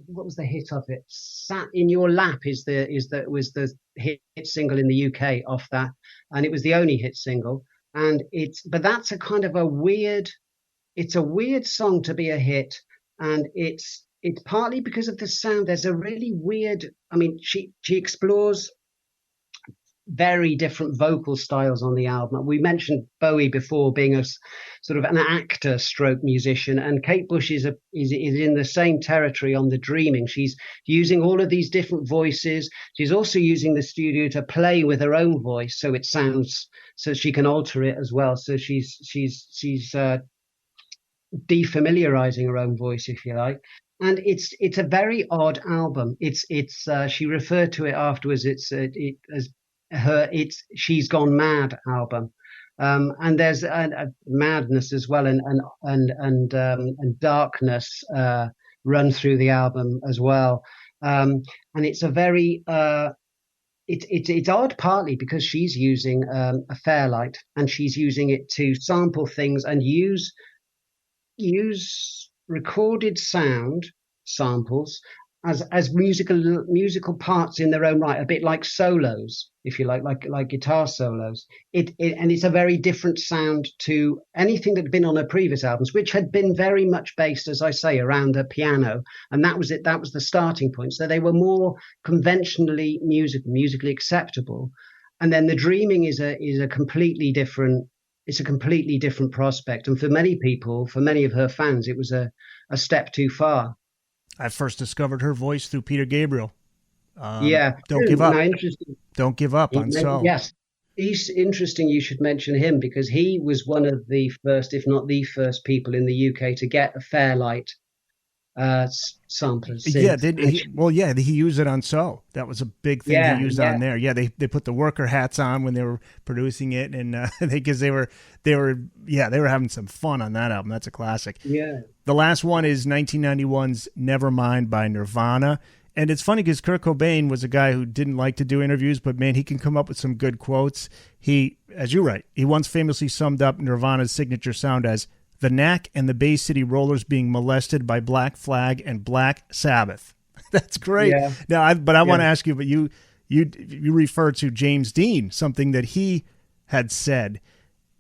S6: what was the hit of it? Sat in Your Lap was the hit single in the UK off that, and it was the only hit single. But that's a kind of a weird song to be a hit, and it's partly because of the sound. There's a really weird, she explores very different vocal styles on the album. We mentioned Bowie before being a sort of an actor stroke musician, and Kate Bush is in the same territory on The Dreaming. She's using all of these different voices. She's also using the studio to play with her own voice, so it sounds, so she can alter it as well. So she's defamiliarizing her own voice, if you like. And it's a very odd album. She referred to it afterwards. It's She's Gone Mad album, and there's a madness as well, and darkness run through the album as well. And it's a very it's odd, partly because she's using a Fairlight, and she's using it to sample things and use recorded sound samples as musical parts in their own right, a bit like solos, if you like guitar solos. And it's a very different sound to anything that had been on her previous albums, which had been very much based, as I say, around a piano, and that was it. That was the starting point. So they were more conventionally musically acceptable. And then The Dreaming is a completely different. It's a completely different prospect, and for many people, for many of her fans, it was a step too far.
S5: I first discovered her voice through Peter Gabriel.
S6: Don't
S5: give up.
S6: No,
S5: Don't give up on So.
S6: Yes, he's interesting. You should mention him because he was one of the first, if not the first, people in the UK to get a Fairlight samplers.
S5: Yeah, he used it on So. That was a big thing he used on there. Yeah, they put the worker hats on when they were producing it, and because they were having some fun on that album. That's a classic.
S6: Yeah.
S5: The last one is 1991's Nevermind by Nirvana. And it's funny because Kurt Cobain was a guy who didn't like to do interviews, but man, he can come up with some good quotes. He, as you write, he once famously summed up Nirvana's signature sound as the Knack and the Bay City Rollers being molested by Black Flag and Black Sabbath. That's great. Yeah. Now, I want to ask you, but you you refer to James Dean, something that he had said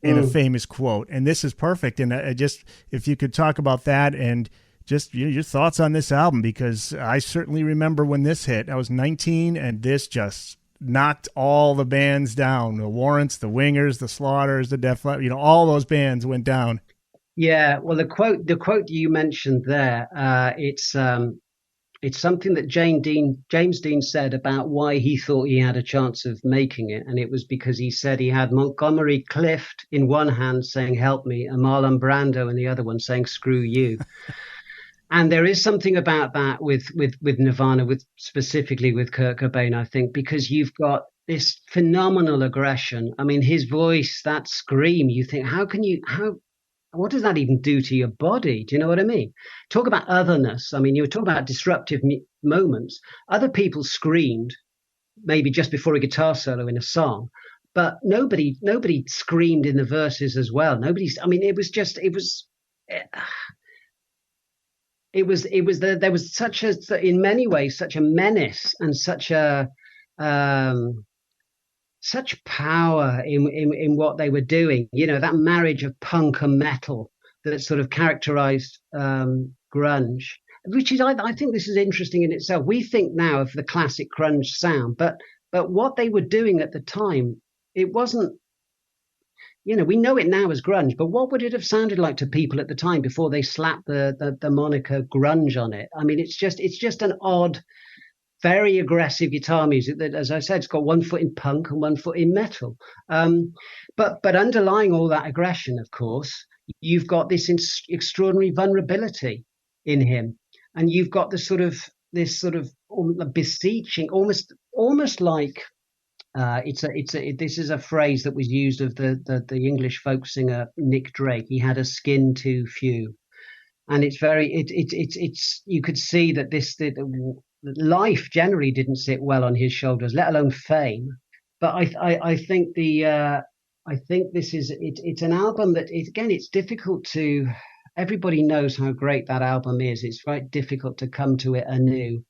S5: in a famous quote, and this is perfect. And I just, if you could talk about that and just your thoughts on this album, because I certainly remember when this hit. I was 19, and this just knocked all the bands down. The Warrants, the Wingers, the Slaughters, the Def Leppard, all those bands went down.
S6: Yeah, well, the quote you mentioned there, it's something that James Dean said about why he thought he had a chance of making it, and it was because he said he had Montgomery Clift in one hand saying "help me" and Marlon Brando in the other one saying "screw you." And there is something about that with Nirvana, specifically with Kurt Cobain, I think, because you've got this phenomenal aggression. I mean, his voice, that scream, you think, what does that even do to your body? Do you know what I mean? Talk about otherness. I mean, you were talking about disruptive moments. Other people screamed maybe just before a guitar solo in a song, but nobody screamed in the verses as well. There was such a, in many ways, such a menace and such power in what they were doing. That marriage of punk and metal that sort of characterized grunge, which is, I think this is interesting in itself. We think now of the classic grunge sound, but what they were doing at the time, it wasn't, we know it now as grunge, but what would it have sounded like to people at the time before they slapped the moniker grunge on it? I mean, it's just an odd, very aggressive guitar music that, as I said, it's got one foot in punk and one foot in metal. But underlying all that aggression, of course, you've got this extraordinary vulnerability in him, and you've got this sort of beseeching, almost like. This is a phrase that was used of the English folk singer Nick Drake. He had a skin too few, and it's you could see that life generally didn't sit well on his shoulders, let alone fame. But I think this is it's an album that it's difficult to. Everybody knows how great that album is. It's quite difficult to come to it anew.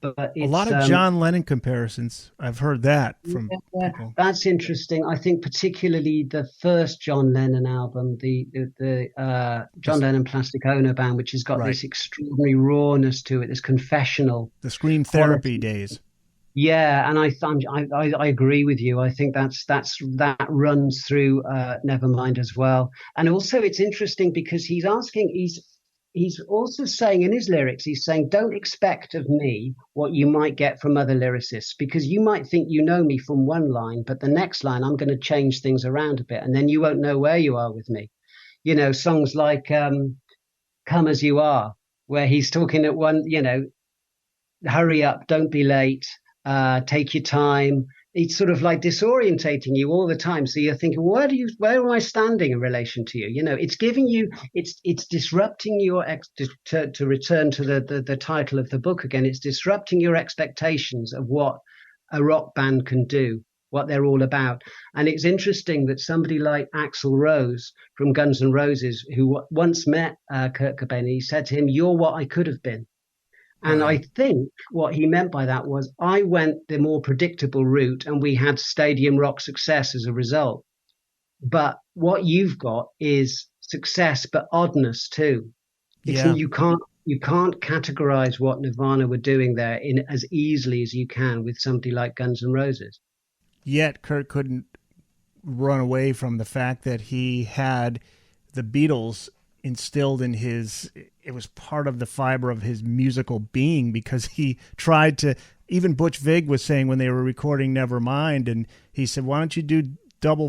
S6: But
S5: a lot of John Lennon comparisons. I've heard that from people.
S6: That's interesting. I think particularly the first John Lennon album, the John Lennon Plastic Ono Band, which has got this extraordinary rawness to it, this confessional.
S5: The Scream Therapy days.
S6: Yeah, and I agree with you. I think that runs through Nevermind as well. And also it's interesting because he's also saying in his lyrics, he's saying, don't expect of me what you might get from other lyricists, because you might think you know me from one line, but the next line I'm going to change things around a bit, and then you won't know where you are with me. Songs like Come As You Are, where he's talking at one, hurry up, don't be late, take your time. It's sort of like disorientating you all the time. So you're thinking, where am I standing in relation to you? It's giving you, it's disrupting your, to return to the title of the book again, it's disrupting your expectations of what a rock band can do, what they're all about. And it's interesting that somebody like Axl Rose from Guns N' Roses, who once met Kurt Cobain, he said to him, "You're what I could have been." And I think what he meant by that was I went the more predictable route and we had stadium rock success as a result. But what you've got is success, but oddness too. You can't categorize what Nirvana were doing there in as easily as you can with somebody like Guns N' Roses.
S5: Yet Kurt couldn't run away from the fact that he had the Beatles instilled in it was part of the fiber of his musical being, because he tried to, even Butch Vig was saying when they were recording Nevermind, and he said, why don't you do double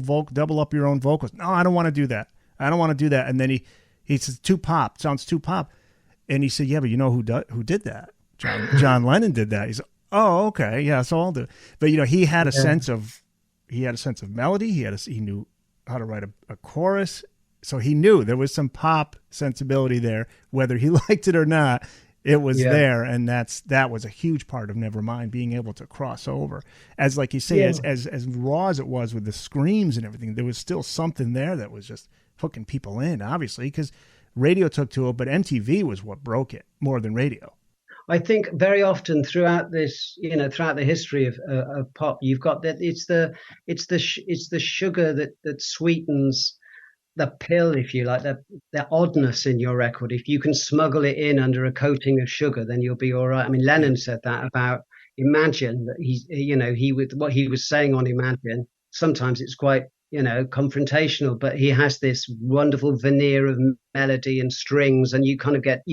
S5: up your own vocals? No, I don't want to do that. And then he says, too pop, sounds too pop. And he said, yeah, but you know who did that? John Lennon did that. He said, oh, okay. Yeah. So I'll do it. But he had a sense of melody. He knew how to write a chorus. So he knew there was some pop sensibility there, whether he liked it or not. It was there, and that was a huge part of Nevermind, being able to cross over. As like you say, as raw as it was with the screams and everything, there was still something there that was just hooking people in, obviously, because radio took to it, but MTV was what broke it more than radio.
S6: I think very often throughout this, throughout the history of pop, you've got that it's the sugar that sweetens the pill, if you like, the oddness in your record. If you can smuggle it in under a coating of sugar, then you'll be all right. I mean, Lennon said that about Imagine, that he with what he was saying on Imagine. Sometimes it's quite confrontational, but he has this wonderful veneer of melody and strings, and you kind of get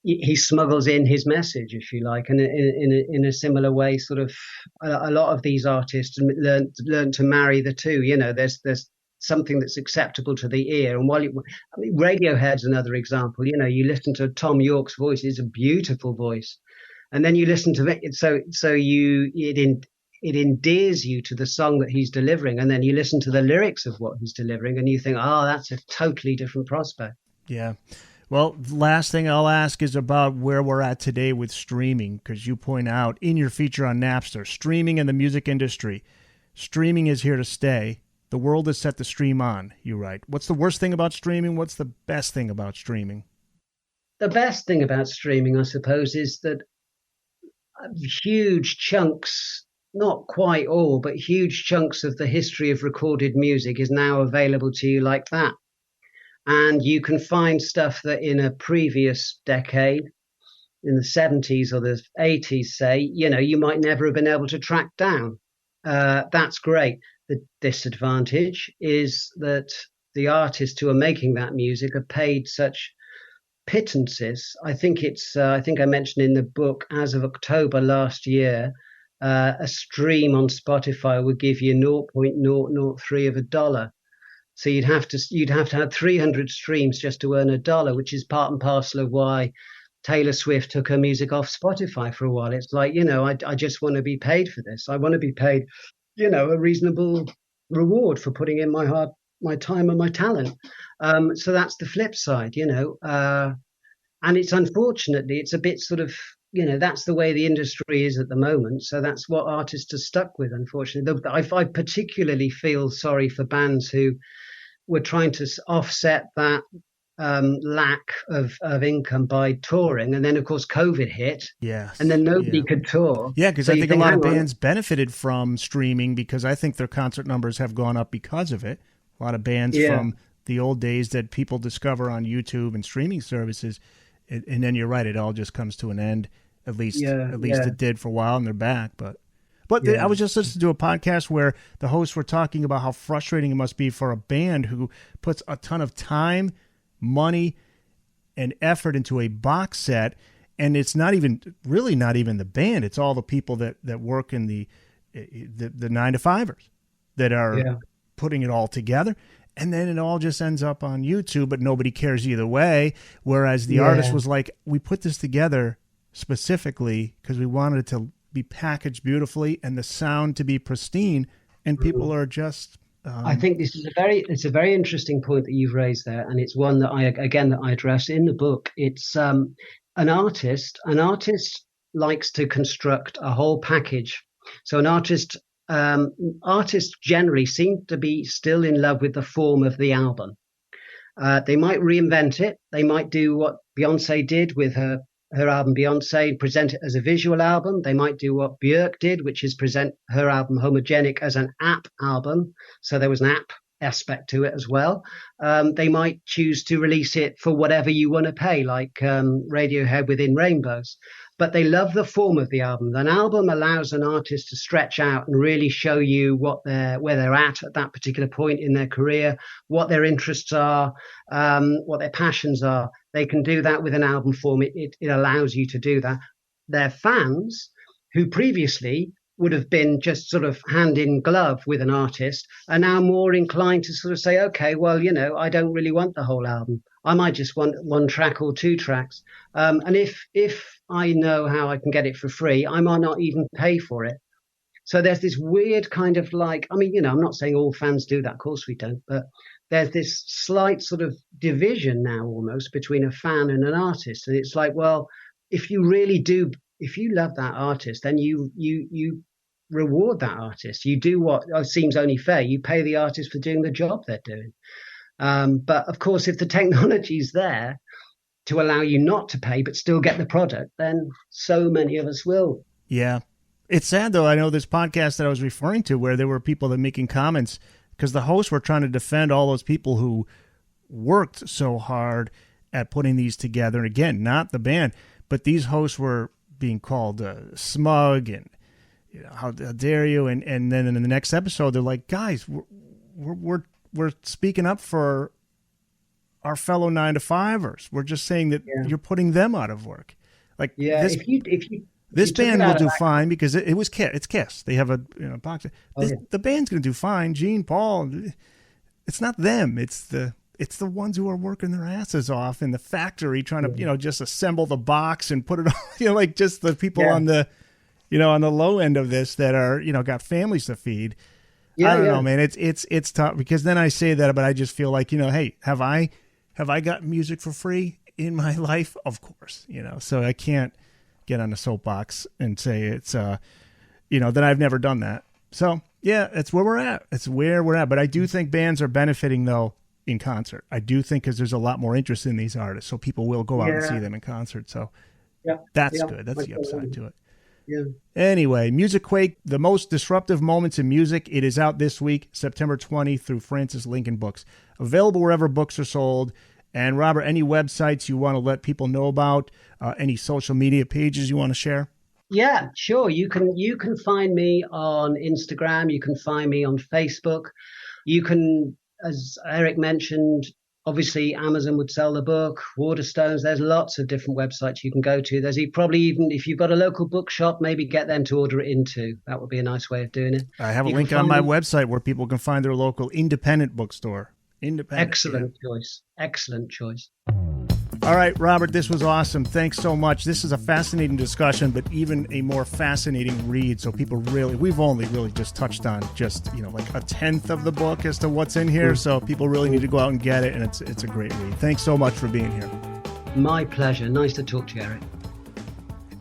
S6: he smuggles in his message, if you like, and in a similar way, sort of a lot of these artists learn to marry the two. There's something that's acceptable to the ear, and Radiohead's another example. You listen to Tom York's voice; it's a beautiful voice, and then you listen to it, it endears you to the song that he's delivering, and then you listen to the lyrics of what he's delivering, and you think, oh, that's a totally different prospect.
S5: Yeah. Well, last thing I'll ask is about where we're at today with streaming, because you point out in your feature on Napster, streaming in the music industry. Streaming is here to stay. The world is set to stream on, you write. What's the worst thing about streaming? What's the best thing about streaming?
S6: The best thing about streaming, I suppose, is that huge chunks, not quite all, but huge chunks of the history of recorded music is now available to you like that. And you can find stuff that in a previous decade, in the 70s or the 80s, say, you might never have been able to track down. That's great. The disadvantage is that the artists who are making that music are paid such pittances. I think I mentioned in the book, as of October last year, a stream on Spotify would give you 0.003 of a dollar. So you'd have to have 300 streams just to earn $1, which is part and parcel of why Taylor Swift took her music off Spotify for a while. It's like, I just want to be paid for this. I want to be paid, a reasonable reward for putting in my time and my talent. So that's the flip side, and it's unfortunately, it's a bit sort of, that's the way the industry is at the moment. So that's what artists are stuck with, unfortunately. I particularly feel sorry for bands who were trying to offset that lack of income by touring. And then, of course, COVID hit.
S5: Yeah.
S6: And then nobody could tour.
S5: Yeah, because I think a lot of bands benefited from streaming, because I think their concert numbers have gone up because of it. A lot of bands from the old days that people discover on YouTube and streaming services. And then you're right, it all just comes to an end. At least it did for a while, and they're back. But I was just listening to a podcast where the hosts were talking about how frustrating it must be for a band who puts a ton of time, money, and effort into a box set, and it's not even the band. It's all the people that work in the 9-to-5ers that are putting it all together. And then it all just ends up on YouTube, but nobody cares either way. Whereas the artist was like, we put this together specifically because we wanted it to be packaged beautifully and the sound to be pristine, and people are just... I think this is a very interesting point that you've raised there, and it's one that I address in the book. It's an artist likes to construct a whole package. So artists generally seem to be still in love with the form of the album. They might reinvent it. They might do what Beyonce did with her album Beyonce, present it as a visual album. They might do what Björk did, which is present her album Homogenic as an app album. So there was an app aspect to it as well. They might choose to release it for whatever you want to pay, like Radiohead within Rainbows. But they love the form of the album. An album allows an artist to stretch out and really show you where they're at that particular point in their career, what their interests are, what their passions are. They can do that with an album form. It allows you to do that. Their fans, who previously would have been just sort of hand in glove with an artist, are now more inclined to sort of say, okay, well, I don't really want the whole album. I might just want one track or two tracks. And if I know how I can get it for free, I might not even pay for it. So there's this weird kind of like, I'm not saying all fans do that. Of course we don't. But there's this slight sort of division now almost between a fan and an artist. And it's like, well, if you love that artist, then you reward that artist. You do what seems only fair. You pay the artist for doing the job they're doing. But of course, if the technology's there,
S6: to allow you not to pay but still get the product, then so many of us will.
S5: Yeah. It's sad, though. I know this podcast that I was referring to where there were people that making comments because the hosts were trying to defend all those people who worked so hard at putting these together. And again, not the band, but these hosts were being called smug and, you know, how dare you? And then in the next episode, they're like, guys, we're speaking up for our fellow 9-to-5ers. We're just saying that you're putting them out of work. Like, this band will do fine because it's Kiss. They have a box. The band's going to do fine. Gene, Paul, it's not them. It's the ones who are working their asses off in the factory trying to, just assemble the box and put it on, like just the people on the, on the low end of this that are, got families to feed. I don't know, man. It's tough because then I say that, but I just feel like, hey, have I got music for free in my life? Of course, so I can't get on a soapbox and say it's, that I've never done that. So yeah, that's where we're at. It's where we're at. But I do think bands are benefiting though in concert. I do think because there's a lot more interest in these artists, so people will go out and see them in concert. So that's good. That's the upside to it. Yeah. Anyway, MusicQuake, the most disruptive moments in music. It is out this week, September 20 through Francis Lincoln Books. Available wherever books are sold. And Robert, any websites you want to let people know about? Any social media pages you want to share?
S6: Yeah, sure. You can find me on Instagram. You can find me on Facebook. You can, as Eric mentioned, obviously Amazon would sell the book. Waterstones. There's lots of different websites you can go to. There's probably even, if you've got a local bookshop, maybe get them to order it into. That would be a nice way of doing it.
S5: I have a link on my website where people can find their local independent bookstore.
S6: Excellent choice. Excellent choice.
S5: All right, Robert, this was awesome. Thanks so much. This is a fascinating discussion, but even a more fascinating read. So people we've only really just touched on just, like a tenth of the book as to what's in here. So people really need to go out and get it. And it's a great read. Thanks so much for being here.
S6: My pleasure. Nice to talk to you, Eric.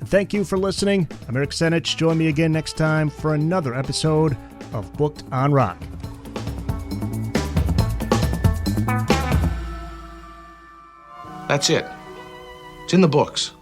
S5: And thank you for listening. I'm Eric Senich. Join me again next time for another episode of Booked on Rock.
S3: That's it. It's in the books.